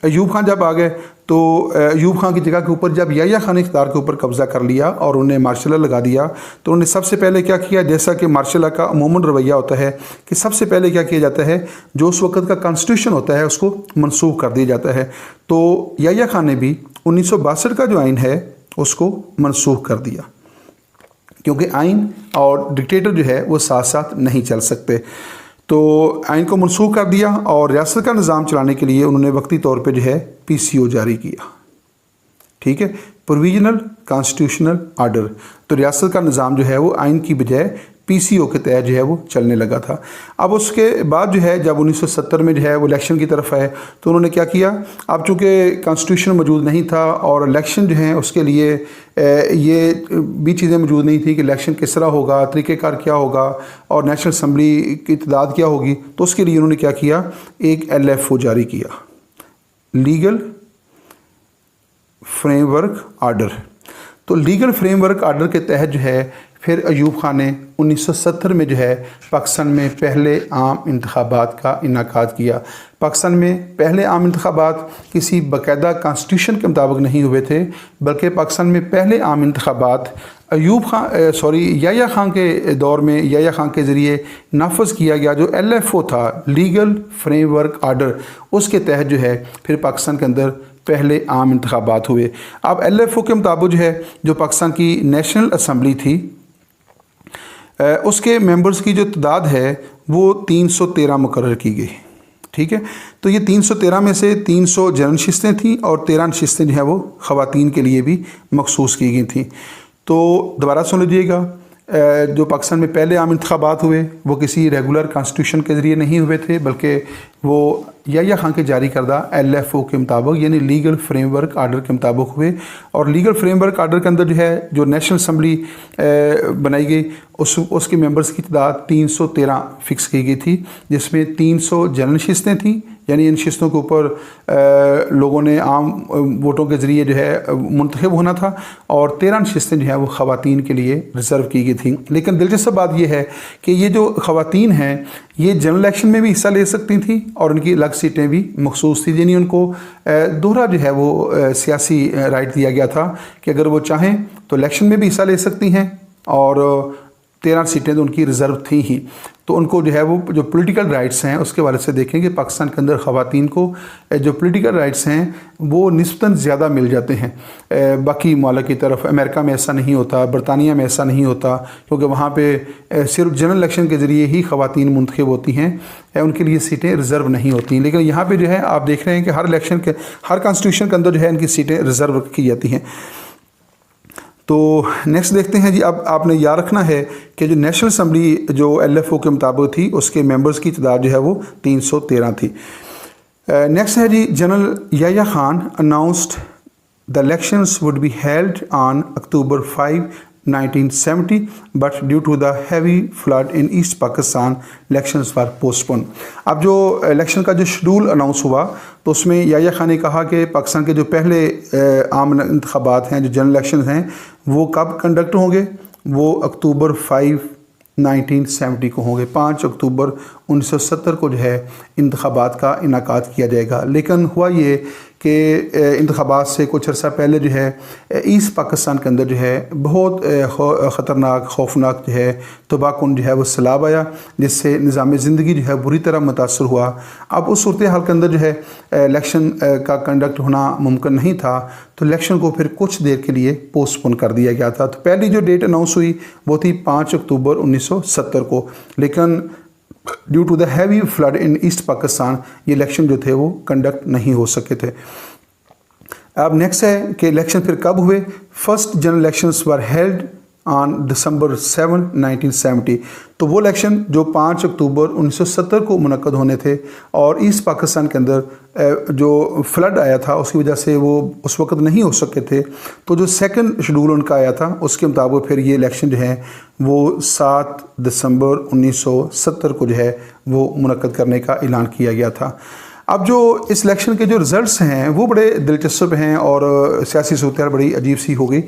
अयूब खान जब आ गए तो अयूब खान की जगह के ऊपर जब याह्या खान ने इख्तियार के ऊपर कब्ज़ा कर लिया और उन्हें मार्शल लॉ लगा दिया, तो उन्होंने सबसे पहले क्या किया, जैसा कि मार्शल लॉ का अमूमन रवैया होता है कि सबसे पहले क्या किया जाता है, जो उस वक़्त का कॉन्स्टिट्यूशन होता है उसको मनसूख कर दिया जाता है। तो याह्या खान ने भी 1962 का जो आइन है उसको मनसूख कर दिया, क्योंकि आइन और डिक्टेटर जो है वो साथ साथ नहीं चल सकते। तो आइन को मनसूख कर दिया और रियासत का निज़ाम चलाने के लिए उन्होंने वक्ती तौर पे जो है PCO जारी किया, ठीक है, प्रोविजनल कॉन्स्टिट्यूशनल आर्डर। तो रियासत का निज़ाम जो है वो आइन की बजाय PCO के तहत जो है वो चलने लगा था। अब उसके बाद जो है जब 1970 में जो है वो इलेक्शन की तरफ आए तो उन्होंने क्या किया, अब चूँकि कॉन्स्टिट्यूशन मौजूद नहीं था और इलेक्शन जो है उसके लिए ये भी चीज़ें मौजूद नहीं थी कि इलेक्शन किस तरह होगा, तरीक़ेकार क्या होगा और नेशनल असम्बली की तादाद क्या होगी, तो उसके लिए उन्होंने क्या किया, एक LFO जारी किया, लीगल फ्रेमवर्क आर्डर। तो लीगल फ्रेमवर्क आर्डर के तहत जो है फिर अयूब खान ने 1970 में जो है पाकिस्तान में पहले आम इंतखाबात का इनेकाद किया। पाकिस्तान में पहले आम इंतखाबात किसी बाकायदा कॉन्स्टिट्यूशन के मुताबिक नहीं हुए थे, बल्कि पाकिस्तान में पहले आम इंतखाबात याह्या खान के दौर में याह्या खान के ज़रिए नाफज किया गया जो LFO था, लीगल फ्रेमवर्क आर्डर, उसके तहत जो है फिर पाकिस्तान के अंदर पहले आम इंतखाबात हुए। अब LFO के मुताबिक जो है जो पाकिस्तान की नेशनल असम्बली थी उसके मेंबर्स की जो तादाद है वो 313 मुकर्रर की गई, ठीक है। तो ये 313 में से 300 जनरल नशिस्तें थीं और 13 नशिस्तें जो है वो ख़वातीन के लिए भी मखसूस की गई थी। तो दोबारा सुन लीजिएगा, जो पाकिस्तान में पहले आम इंतखाबात हुए वो किसी रेगुलर कॉन्स्टिट्यूशन के ज़रिए नहीं हुए थे, बल्कि वो याह्या खान के जारी करदा LFO के मुताबिक यानी लीगल फ्रेमवर्क आर्डर के मुताबिक हुए। और लीगल फ्रेमवर्क आर्डर के अंदर जो है जो नेशनल असम्बली बनाई गई उसके मेंबर्स की तादाद 313 फ़िक्स की गई थी, जिसमें 300 जनरल नशिस्तें थीं, यानी इन नशिस्तों के ऊपर लोगों ने आम वोटों के ज़रिए जो है मुंतखब होना था, और 13 नशिस्तें जो है वो ख़वातीन के लिए रिज़र्व की गई थी। लेकिन दिलचस्प बात यह है कि ये जो ख़वातीन हैं ये जनरल इलेक्शन में भी हिस्सा ले सकती थी और उनकी अलग सीटें भी मखसूस थी, यानी उनको दोहरा जो है वो सियासी राइट दिया गया था कि अगर वो चाहें तो इलेक्शन में भी हिस्सा ले सकती हैं और 13 सीटें तो उनकी रिज़र्व थी ही। तो उनको जो है वो जो पॉलिटिकल राइट्स हैं उसके वाले से देखें कि पाकिस्तान के अंदर ख़वातीन को जो पॉलिटिकल राइट्स हैं वो निस्बतन ज़्यादा मिल जाते हैं बाकी मुल्क की तरफ। अमेरिका में ऐसा नहीं होता, बरतानिया में ऐसा नहीं होता, क्योंकि वहाँ पे सिर्फ जनरल इलेक्शन के ज़रिए ही ख़वातीन मुंतखब होती हैं, उनके लिए सीटें रिज़र्व नहीं होती। लेकिन यहाँ पर जो है आप देख रहे हैं कि हर इलेक्शन के हर कॉन्स्टिट्यूशन के अंदर जो है इनकी सीटें रिज़र्व की जाती हैं। तो नेक्स्ट देखते हैं जी। अब आपने याद रखना है कि जो नेशनल असम्बली जो LFO के मुताबिक थी उसके मेंबर्स की तादाद जो है वो 313 थी। नेक्स्ट है जी, general Yahya Khan announced the elections would be held on October 5, 1970, but due to the heavy flood in East Pakistan, elections were postponed. अब जो इलेक्शन का जो शेड्यूल अनाउंस हुआ तो उसमें याह्या खान ने कहा कि पाकिस्तान के जो पहले आम इंतखाबात हैं, जो जनरल इलेक्शन हैं, वो कब कंडक्ट होंगे, वो October 5, 1970 को होंगे। 5 अक्टूबर 1970 को जो है इंतखाबात का इनेकाद किया जाएगा। लेकिन हुआ ये कि इंतखाबात से कुछ अर्सा पहले जो है ईस्ट पाकिस्तान के अंदर जो है बहुत ख़तरनाक खौफनाक जो है तबाहकुन जो है वो सैलाब आया, जिससे निज़ाम ज़िंदगी जो है बुरी तरह मुतासर हुआ। अब उस सूरत हाल के अंदर जो है इलेक्शन का कंडक्ट होना मुमकिन नहीं था, तो इलेक्शन को फिर कुछ देर के लिए पोस्टपोन कर दिया गया था। तो पहली जो डेट अनाउंस हुई वो थी 5 अक्टूबर 1970 को, लेकिन due to the heavy flood in East Pakistan ये इलेक्शन जो थे वो कंडक्ट नहीं हो सके थे। अब नेक्स्ट है कि इलेक्शन फिर कब हुए। First general elections were held on December 7, 1970। तो वो इलेक्शन जो 5 अक्टूबर 1970 को मुनक्कद होने थे और ईस्ट पाकिस्तान के अंदर जो फ्लड आया था उसकी वजह से वो उस वक्त नहीं हो सके थे, तो जो सेकंड शेड्यूल उनका आया था उसके मुताबिक फिर ये इलेक्शन जो है वो 7 दिसंबर 1970 को जो है वो मुनक्कद करने का ऐलान किया गया था। अब जो इस इलेक्शन के जो रिज़ल्ट्स हैं वो बड़े दिलचस्प हैं और सियासी सूरत बड़ी अजीब सी हो गई।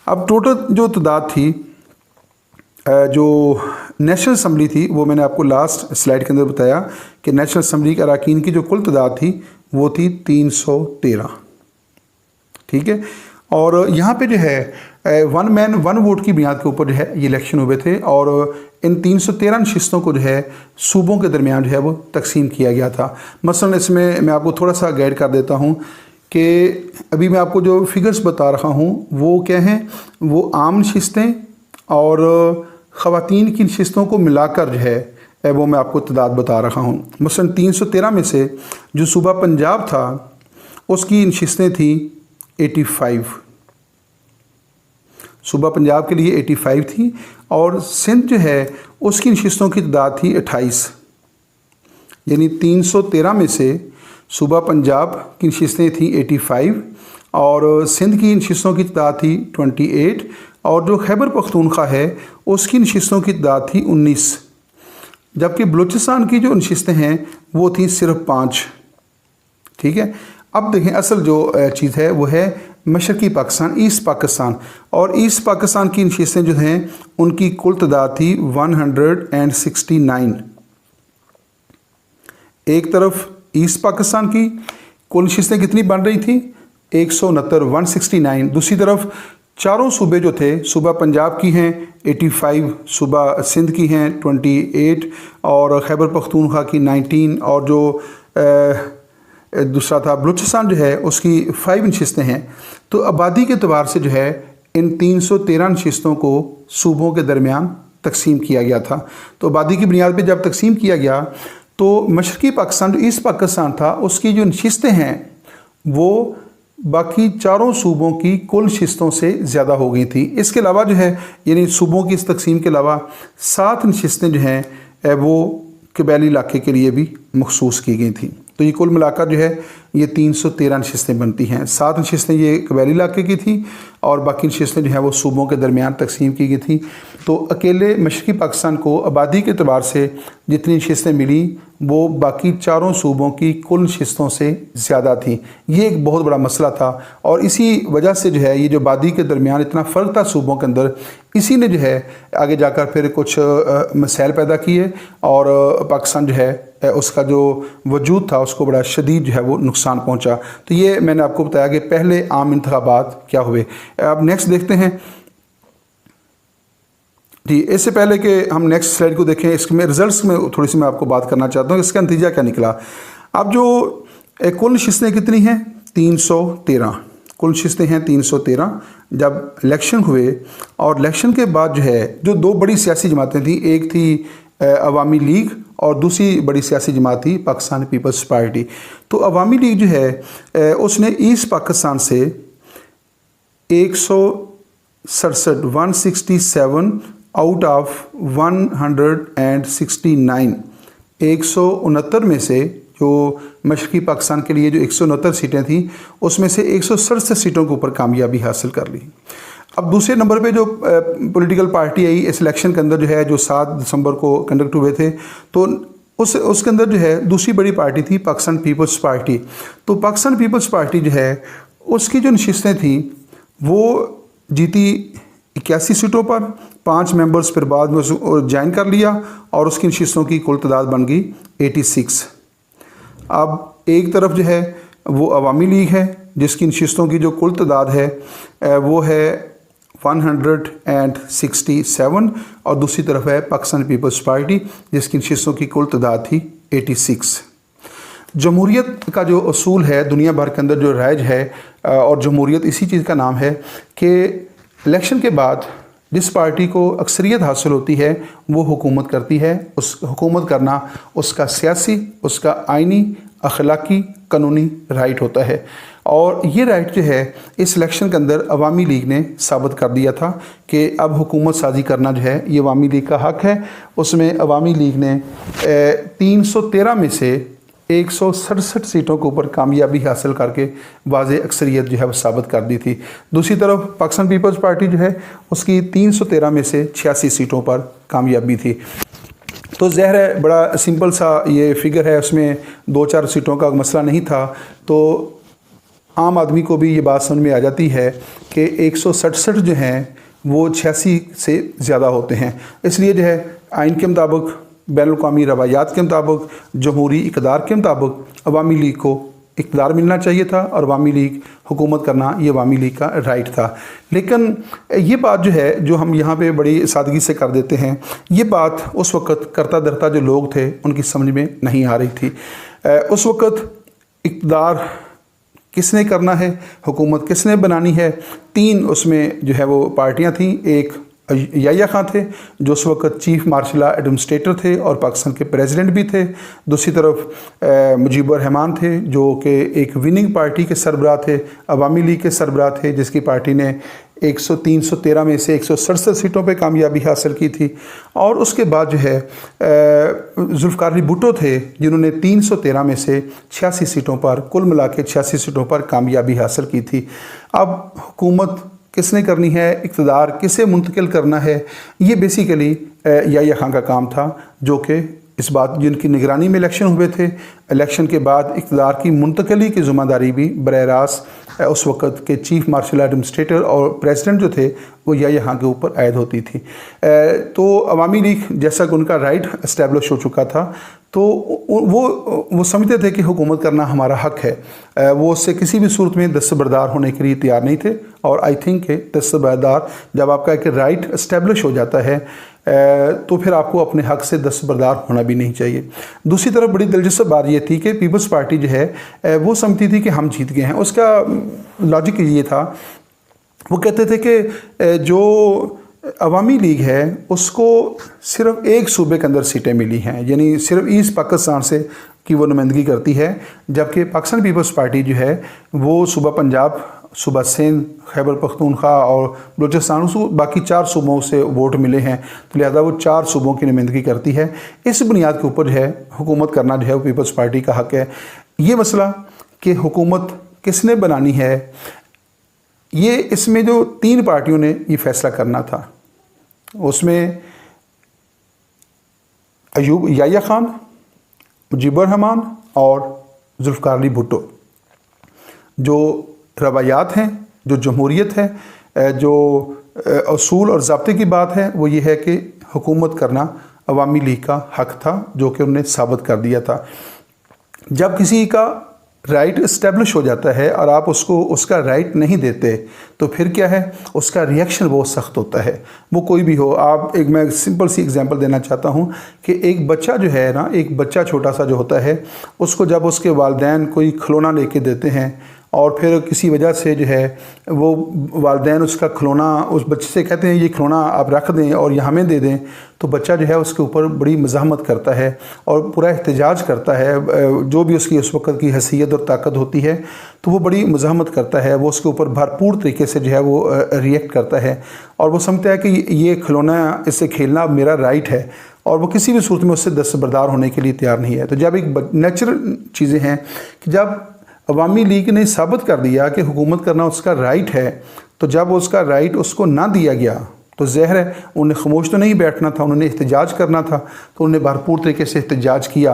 अब टोटल जो तादाद थी जो नेशनल असम्बली थी वो मैंने आपको लास्ट स्लाइड के अंदर बताया कि नेशनल असम्बली के अरकान की जो कुल तादाद थी वो थी 313, ठीक है। और यहाँ पे जो है वन मैन वन वोट की बुनियाद के ऊपर जो है ये इलेक्शन हुए थे और इन 313 नशिस्तों को जो है सूबों के दरमियान जो है वो तकसीम किया गया था। मसलन इसमें मैं आपको थोड़ा सा गाइड कर देता हूँ کہ ابھی میں آپ کو جو فگرز بتا رہا ہوں وہ کیا ہیں، وہ عام نشستیں اور خواتین کی نشستوں کو ملا کر جو ہے وہ میں آپ کو تعداد بتا رہا ہوں۔ مثلا 313 میں سے جو صوبہ پنجاب تھا اس کی نشستیں تھیں 85، صوبہ پنجاب کے لیے 85 تھی، اور سندھ جو ہے اس کی نشستوں کی تعداد تھی 28، یعنی 313 میں سے صوبہ پنجاب کی نشستیں تھیں 85 اور سندھ کی نشستوں کی تعداد تھی 28، اور جو خیبر پختونخوا ہے اس کی نشستوں کی تعداد تھی 19، جبکہ بلوچستان کی جو نشستیں ہیں وہ تھیں صرف 5۔ ٹھیک ہے، اب دیکھیں اصل جو چیز ہے وہ ہے مشرقی پاکستان، ایسٹ پاکستان، اور ایسٹ پاکستان کی نشستیں جو ہیں ان کی کل تعداد تھی 169۔ ایک طرف ایسٹ پاکستان کی کل نشستیں کتنی بن رہی تھیں؟ 169، 169۔ دوسری طرف چاروں صوبے جو تھے، صوبہ پنجاب کی ہیں 85، صوبہ سندھ کی ہیں 28، اور خیبر پختونخوا کی 19، اور جو دوسرا تھا بلوچستان جو ہے اس کی 5 نشستیں ہیں۔ تو آبادی کے اعتبار سے جو ہے ان 313 نشستوں کو صوبوں کے درمیان تقسیم کیا گیا تھا۔ تو آبادی کی بنیاد پہ جب تقسیم کیا گیا تو مشرقی پاکستان جو ایسٹ پاکستان تھا اس کی جو نشستیں ہیں وہ باقی چاروں صوبوں کی کل نشستوں سے زیادہ ہو گئی تھی۔ اس کے علاوہ جو ہے یعنی صوبوں کی اس تقسیم کے علاوہ 7 نشستیں جو ہیں وہ قبائلی علاقے کے لیے بھی مخصوص کی گئی تھیں۔ تو یہ کل ملا کر جو ہے یہ 313 نشستیں بنتی ہیں۔ 7 نشستیں یہ قبائلی علاقے کی تھیں اور باقی نشستیں جو ہیں وہ صوبوں کے درمیان تقسیم کی گئی تھیں۔ تو اکیلے مشرقی پاکستان کو آبادی کے اعتبار سے جتنی نشستیں ملیں وہ باقی چاروں صوبوں کی کل نشستوں سے زیادہ تھیں۔ یہ ایک بہت بڑا مسئلہ تھا، اور اسی وجہ سے جو ہے یہ جو آبادی کے درمیان اتنا فرق تھا صوبوں کے اندر، اسی نے جو ہے آگے جا کر پھر کچھ مسائل پیدا کیے، اور پاکستان جو ہے اس کا جو وجود تھا اس کو بڑا شدید جو ہے وہ نقصان پہنچا۔ تو یہ میں نے آپ کو بتایا کہ پہلے عام انتخابات کیا ہوئے۔ اب نیکسٹ دیکھتے ہیں جی۔ اس سے پہلے کہ ہم نیکسٹ سلائڈ کو دیکھیں، اس میں رزلٹس میں تھوڑی سی میں آپ کو بات کرنا چاہتا ہوں، اس کا نتیجہ کیا نکلا۔ اب جو کل نشستیں کتنی ہیں؟ 313 کل نشستیں ہیں 313۔ جب الیکشن ہوئے اور الیکشن کے بعد جو ہے جو 2 بڑی سیاسی جماعتیں تھیں، ایک تھی عوامی لیگ اور دوسری بڑی سیاسی جماعت تھی پاکستان پیپلز پارٹی۔ تو عوامی لیگ جو ہے اس نے ایسٹ پاکستان سے 167 167 آؤٹ آف 169 169 میں سے جو مشرقی پاکستان کے لیے جو 169 سیٹیں تھیں اس میں سے 167 سیٹوں کے اوپر کامیابی حاصل کر لی۔ اب دوسرے نمبر پہ جو پولیٹیکل پارٹی آئی اس الیکشن کے اندر جو ہے جو 7 دسمبر کو کنڈکٹ ہوئے تھے، تو اس کے اندر جو ہے دوسری بڑی پارٹی تھی پاکستان پیپلز پارٹی۔ تو پاکستان پیپلز پارٹی جو ہے اس کی جو نشستیں تھیں وہ جیتی 81 سیٹوں پر، 5 ممبرز پھر بعد میں جوائن کر لیا اور اس کی نشستوں کی کل تعداد بن گئی 86۔ اب ایک طرف جو ہے وہ عوامی لیگ ہے جس کی نشستوں کی جو کل تعداد ہے وہ ہے 167، اور دوسری طرف ہے پاکستان پیپلز پارٹی جس کی نشستوں کی کل تعداد تھی 86۔ جمہوریت کا جو اصول ہے دنیا بھر کے اندر جو رائج ہے، اور جمہوریت اسی چیز کا نام ہے کہ الیکشن کے بعد جس پارٹی کو اکثریت حاصل ہوتی ہے وہ حکومت کرتی ہے۔ اس حکومت کرنا اس کا سیاسی، اس کا آئینی، اخلاقی، قانونی رائٹ ہوتا ہے، اور یہ رائٹ جو ہے اس الیکشن کے اندر عوامی لیگ نے ثابت کر دیا تھا کہ اب حکومت سازی کرنا جو ہے یہ عوامی لیگ کا حق ہے۔ اس میں عوامی لیگ نے 313 میں سے 167 سیٹوں کے اوپر کامیابی حاصل کر کے واضح اکثریت جو ہے وہ ثابت کر دی تھی۔ دوسری طرف پاکستان پیپلز پارٹی جو ہے اس کی 313 میں سے 86 سیٹوں پر کامیابی تھی۔ تو ظاہر ہے بڑا سمپل سا یہ فگر ہے، اس میں 2-4 سیٹوں کا مسئلہ نہیں تھا، تو عام آدمی کو بھی یہ بات سمجھ میں آ جاتی ہے کہ 167 جو ہیں وہ 86 سے زیادہ ہوتے ہیں۔ اس لیے جو ہے آئین کے مطابق، بین الاقوامی روایات کے مطابق، جمہوری اقدار کے مطابق عوامی لیگ کو اقتدار ملنا چاہیے تھا، اور عوامی لیگ حکومت کرنا یہ عوامی لیگ کا رائٹ تھا۔ لیکن یہ بات جو ہے جو ہم یہاں پہ بڑی سادگی سے کر دیتے ہیں، یہ بات اس وقت کرتا دھرتا جو لوگ تھے ان کی سمجھ میں نہیں آ رہی تھی۔ اس وقت اقتدار किसने करना है, हुकूमत किसने बनानी है। 3 उसमें जो है वो पार्टियां थीं। एक याह्या खान थे जो उस वक्त चीफ मार्शल एडमिनिस्ट्रेटर थे और पाकिस्तान के प्रेसिडेंट भी थे। दूसरी तरफ मुजीबुर रहमान थे जो कि एक विनिंग पार्टी के सरबराह थे, अवामी लीग के सरबराह थे, जिसकी पार्टी ने 313 में से 167 सीटों पे कामयाबी हासिल की थी। और उसके बाद जो है जुल्फ़िकार अली भुट्टो थे जिन्होंने 313 में से 86 सीटों पर, कुल मिला के 86 सीटों पर कामयाबी हासिल की थी। अब हुकूमत किसने करनी है, इक़्तिदार किसे मुंतकिल करना है, ये बेसिकली याह्या खान का काम था, जो कि इस बात जिनकी निगरानी में इलेक्शन हुए थे। इलेक्शन के बाद इक़्तिदार की मुंतकली की ज़िम्मेदारी भी बरह रास्त उस वक़्त के चीफ मार्शल एडमिनिस्ट्रेटर और प्रेसिडेंट जो थे वो याह्या खान के ऊपर आयद होती थी। तो अवामी लीग जैसा कि उनका राइट इस्टेब्लिश हो चुका था, तो वो समझते थे कि हुकूमत करना हमारा हक़ है। वो उससे किसी भी सूरत में दस्तबरदार होने के लिए तैयार नहीं थे। और आई थिंक कि दस्तबरदार जब आपका एक राइट इस्टेब्लिश हो जाता है तो फिर आपको अपने हक़ से दस्तबरदार होना भी नहीं चाहिए। दूसरी तरफ बड़ी दिलचस्प बात ये थी कि पीपल्स पार्टी जो है वो समझती थी कि हम जीत गए हैं। उसका लॉजिक ये था, वो कहते थे कि जो अवामी लीग है उसको सिर्फ एक सूबे के अंदर सीटें मिली हैं, यानी सिर्फ ईस्ट पाकिस्तान से की वो नुमाइंदगी करती है, जबकि पाकिस्तान पीपल्स पार्टी जो है वो सूबा पंजाब, सूबा सिंध, खैबर पख्तूनख्वा और बलूचिस्तान, उसको बाकी 4 सूबों से वोट मिले हैं, तो लिहाजा वो 4 सूबों की नुमाइंदगी करती है। इस बुनियाद के ऊपर जो है हुकूमत करना जो है वो पीपल्स पार्टी का हक़ है। ये मसला कि हुकूमत किसने बनानी है, ये इसमें जो 3 पार्टियों ने ये फ़ैसला करना था, उसमें याह्या खान, मुजीबुर रहमान और जुल्फ़िकार अली भुट्टो। जो रवायात हैं, जो जमहूरियत है, जो असूल और ज़ाब्ते की बात है, वो ये है कि हुकूमत करना अवामी लीग का हक़ था, जो कि उन्होंने साबित कर दिया था। जब किसी का राइट इस्टेब्लिश हो जाता है और आप उसको उसका राइट नहीं देते तो फिर क्या है, उसका रिएक्शन बहुत सख्त होता है, वो कोई भी हो। आप मैं सिंपल सी एग्जांपल देना चाहता हूँ कि एक बच्चा जो है ना, एक बच्चा छोटा सा जो होता है, उसको जब उसके वालिदैन कोई खिलौना लेके देते हैं और फिर किसी वजह से जो है वो वालिदैन उसका खिलौना उस बच्चे से कहते हैं ये खिलौना आप रख दें और ये हमें दे दें, तो बच्चा जो है उसके ऊपर बड़ी मज़ाहमत करता है और पूरा एहतजाज करता है। जो भी उसकी उस वक़्त की हैसियत और ताकत होती है तो वो बड़ी मज़ाहमत करता है, वो उसके ऊपर भरपूर तरीके से जो है वो रिएक्ट करता है और वो समझता है कि ये खिलौना, इससे खेलना मेरा राइट है, और वो किसी भी सूरत में उससे दस्तबरदार होने के लिए तैयार नहीं है। तो जब एक नेचुरल चीज़ें हैं कि जब अवामी लीग ने साबित कर दिया कि हुकूमत करना उसका राइट है, तो जब उसका राइट उसको ना दिया गया तो ज़ाहिर है उन्हें खामोश तो नहीं बैठना था, उन्होंने एहतजाज करना था, तो उन्होंने भरपूर तरीके से एहतजाज किया।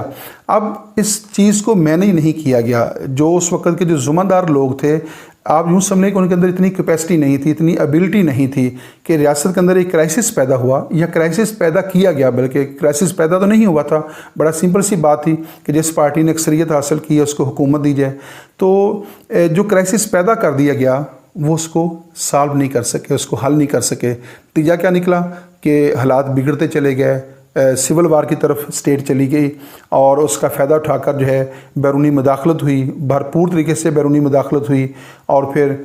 अब इस चीज़ को मैनेज नहीं किया गया। जो उस वक़्त के जो ज़िम्मेदार लोग थे, आप यूँ समझें कि उनके अंदर इतनी कैपेसिटी नहीं थी, इतनी एबिलिटी नहीं थी कि रियासत के अंदर एक क्राइसिस पैदा हुआ या क्राइसिस पैदा किया गया, बल्कि क्राइसिस पैदा तो नहीं हुआ था। बड़ा सिंपल सी बात थी कि जिस पार्टी ने अक्सरियत हासिल की है उसको हुकूमत दी जाए। तो जो क्राइसिस पैदा कर दिया गया वो उसको सॉल्व नहीं कर सके, उसको हल नहीं कर सके। नतीजा क्या निकला कि हालात बिगड़ते चले गए, सिविल वार की तरफ स्टेट चली गई और उसका फ़ायदा उठाकर जो है बैरूनी मुदाखलत हुई, भरपूर तरीके से बैरूनी मुदाखलत हुई, और फिर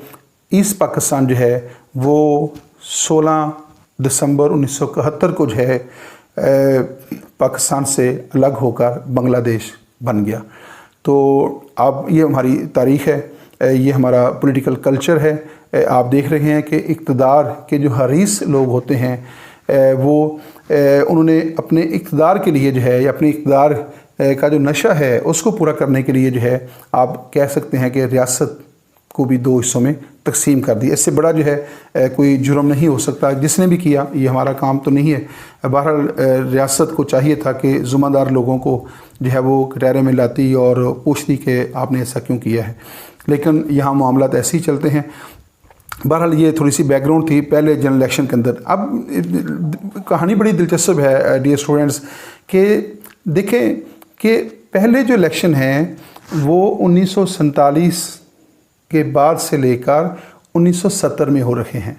ईस्ट पाकिस्तान जो है वो 16 दिसंबर 1971 को जो है पाकिस्तान से अलग होकर बांग्लादेश बन गया। तो अब ये हमारी तारीख़ है, ये हमारा पॉलिटिकल कल्चर है। आप देख रहे हैं कि इक़्तिदार के जो हरीस लोग होते हैं वो उन्होंने अपने इक़्तिदार के लिए जो है या अपने इक़्तिदार का जो नशा है उसको पूरा करने के लिए जो है आप कह सकते हैं कि रियासत को भी 2 हिस्सों में तकसीम कर दी। इससे बड़ा जो है कोई जुर्म नहीं हो सकता, जिसने भी किया, ये हमारा काम तो नहीं है। बहरहाल रियासत को चाहिए था कि ज़िम्मेदार लोगों को जो है वो कटहरे में लाती और पूछती कि आपने ऐसा क्यों किया है, लेकिन यहाँ मामलात ऐसे ही चलते हैं। बहरहाल ये थोड़ी सी बैकग्राउंड थी पहले जनरल इलेक्शन के अंदर। अब कहानी बड़ी दिलचस्प है डियर स्टूडेंट्स कि देखें कि पहले जो इलेक्शन हैं वो 1947 के बाद से लेकर 1970 में हो रखे हैं,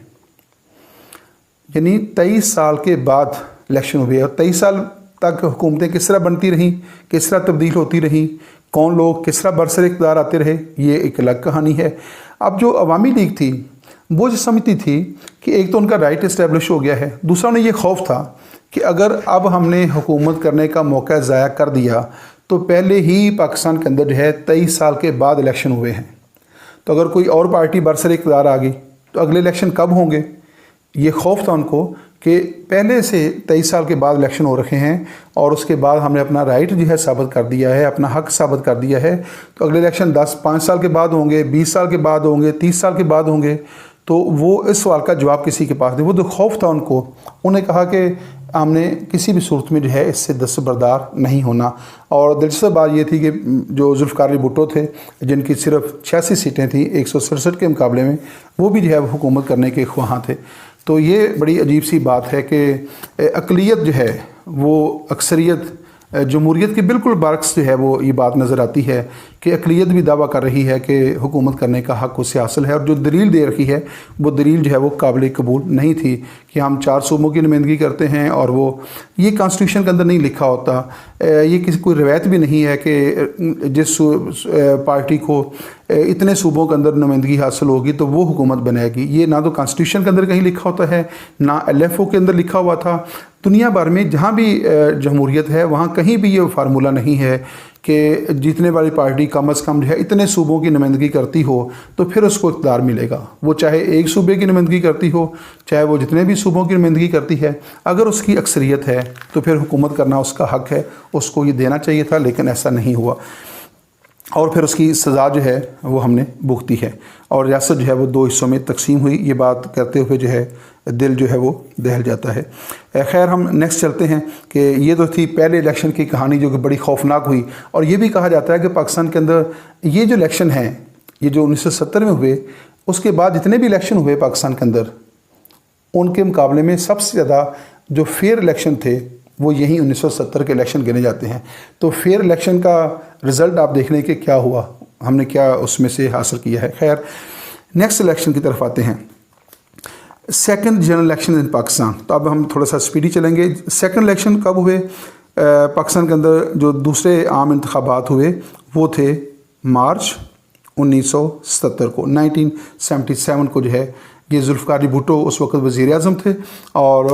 यानी 23 साल के बाद इलेक्शन हुए और 23 साल तक हुकूमतें किस तरह बनती रहीं, किस तरह तब्दील होती रहीं, कौन लोग किस तरह बरसर इक़्तिदार आते रहे, ये एक अलग कहानी है। अब जो अवामी लीग थी वो जो समझती थी कि एक तो उनका राइट इस्टेब्लिश हो गया है, दूसरा उन्हें ये खौफ था कि अगर अब हमने हुकूमत करने का मौका ज़ाया कर दिया तो पहले ही पाकिस्तान के अंदर जो है 23 साल के बाद इलेक्शन हुए हैं, तो अगर कोई और पार्टी बरसर इक़्तिदार आ गई तो अगले इलेक्शन कब होंगे। ये खौफ था उनको कि पहले से 23 साल के बाद इलेक्शन हो रखे हैं और उसके बाद हमने अपना राइट जो है साबित कर दिया है, अपना हक साबित कर दिया है, तो अगले इलेक्शन 5 साल के बाद होंगे, 20 साल के बाद होंगे, 30 साल के बाद होंगे। तो वो इस सवाल का जवाब किसी के पास नहीं, वो तो खौफ था उनको। उन्हें कहा कि हमने किसी भी सूरत में जो है इससे दस्तबरदार नहीं होना। और दिलचस्प बात ये थी कि जो जुल्फ़िकार अली भुट्टो थे जिनकी सिर्फ 86 सीटें थी 167 के मुकाबले में, वो भी जो है हुकूमत करने के ख्वाहां थे। तो ये बड़ी अजीब सी बात है कि अक़लियत जो है वो अक्सरियत जमहूरियत के बिल्कुल बरक्स जो है वो ये बात नज़र आती है कि अक़लियत भी दावा कर रही है कि हुकूमत करने का हक़ उससे हासिल है, और जो दलील दे रखी है वो दलील जो है वो काबिल कबूल नहीं थी कि हम 4 सूबों की नुमाइंदगी करते हैं। और वो ये कॉन्स्टिट्यूशन के अंदर नहीं लिखा होता, ये किसी कोई रवायत भी नहीं है कि जिस पार्टी को इतने सूबों के अंदर नुमाइंदगी हासिल होगी तो वो हुकूमत बनाएगी। ये ना तो कॉन्स्टिट्यूशन के अंदर कहीं लिखा होता है, ना LFO के अंदर लिखा हुआ था। दुनिया भर में जहाँ भी जमहूरियत है वहाँ कहीं भी ये फार्मूला नहीं है कि जीतने वाली पार्टी कम अज़ कम जो है इतने सूबों की नुमाइंदगी करती हो तो फिर उसको इक़्तिदार मिलेगा। वो चाहे एक सूबे की नुमाइंदगी करती हो, चाहे वो जितने भी सूबों की नुमाइंदगी करती है, अगर उसकी अक्सरियत है तो फिर हुकूमत करना उसका हक़ है, उसको ये देना चाहिए था, लेकिन ऐसा नहीं हुआ और फिर उसकी सज़ा जो है वो हमने भुगती है। और रियासत जो है वो 2 हिस्सों में तकसीम हुई। ये बात करते हुए जो है दिल जो है वो दहल जाता है। खैर हम नेक्स्ट चलते हैं कि ये तो थी पहले इलेक्शन की कहानी जो कि बड़ी खौफनाक हुई। और ये भी कहा जाता है कि पाकिस्तान के अंदर ये जो इलेक्शन हैं, ये जो 1970 में हुए, उसके बाद जितने भी इलेक्शन हुए पाकिस्तान के अंदर, उनके मुकाबले में सबसे ज़्यादा जो फेयर इलेक्शन थे वो यही 1970 के इलेक्शन गिने जाते हैं। तो फेयर इलेक्शन का रिज़ल्ट आप देख लें कि क्या हुआ, हमने क्या उसमें से हासिल किया है। खैर नेक्स्ट इलेक्शन की तरफ आते हैं, second general election in Pakistan. तो अब हम थोड़ा सा स्पीडी चलेंगे। सेकंड इलेक्शन कब हुए पाकिस्तान के अंदर? जो दूसरे आम इंतखाबात हुए वो थे मार्च 1970 को, 1977 को जो है ये जुल्फ़िकार अली भुट्टो उस वक्त वज़ीर आज़म थे। और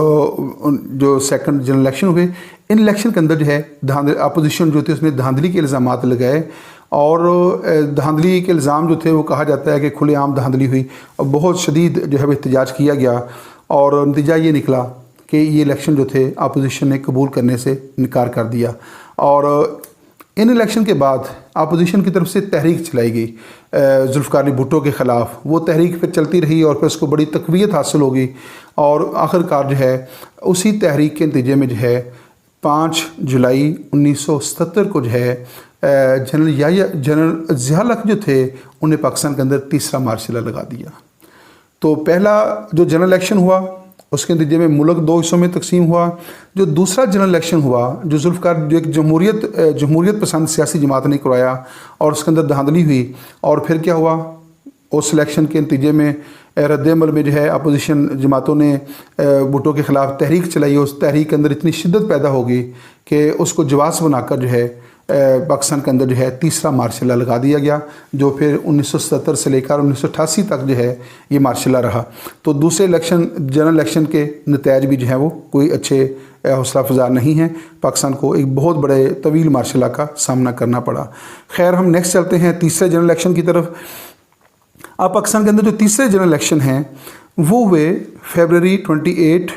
जो सेकंड जनरल इलेक्शन हुए, इन इलेक्शन के अंदर जो है अपोजिशन जो थे उसने धांधली के इल्ज़ामात लगाए। और धांधली के इल्ज़ाम जो थे वो कहा जाता है कि खुलेआम धांधली हुई और बहुत शदीद जो है वो एहतजाज किया गया। और नतीजा ये निकला कि ये इलेक्शन जो थे अपोजिशन ने कबूल करने से इनकार कर दिया। और इन इलेक्शन के बाद अपोजिशन की तरफ से तहरीक चलाई गई जुल्फ़िकार अली भुट्टो के ख़िलाफ़। वो तहरीक फिर चलती रही और फिर उसको बड़ी तक़वियत हासिल हो गई। और आखिरकार जो है उसी तहरीक के नतीजे में जो है 5 जुलाई 1970 को जो है जनरल ज़िया-उल-हक़ जो थे उन्हें पाकिस्तान के अंदर तीसरा मार्शल लॉ लगा दिया। तो पहला जो जनरल इलेक्शन हुआ उसके नतीजे में मुल्क 2 हिस्सों में तकसीम हुआ। जो दूसरा जनरल इलेक्शन हुआ जो जुल्फ़िकार जो एक जमहूरियत पसंद सियासी जमात ने करवाया और उसके अंदर धांधली हुई। और फिर क्या हुआ, उस इलेक्शन के नतीजे में रद्द-ए-अमल में जो है अपोजिशन जमातों ने भुट्टो के ख़िलाफ़ तहरीक चलाई। उस तहरीक के अंदर इतनी शिद्दत पैदा हो गई कि उसको जवाज़ बनाकर जो है पाकिस्तान के अंदर जो है तीसरा मार्शल लॉ लगा दिया गया, जो फिर 1977 से लेकर 1988 तक जो है ये मार्शल लॉ रहा। तो दूसरे इलेक्शन जनरल इलेक्शन के नतीजे भी जो है वो कोई अच्छे हौसला अफजा नहीं है। पाकिस्तान को एक बहुत बड़े तवील मार्शल लॉ का सामना करना पड़ा। खैर हम नेक्स्ट चलते हैं तीसरे जनरल इलेक्शन की तरफ। अब पाकिस्तान के अंदर जो तीसरे जनरल इलेक्शन हैं वो हुए फरवरी 28,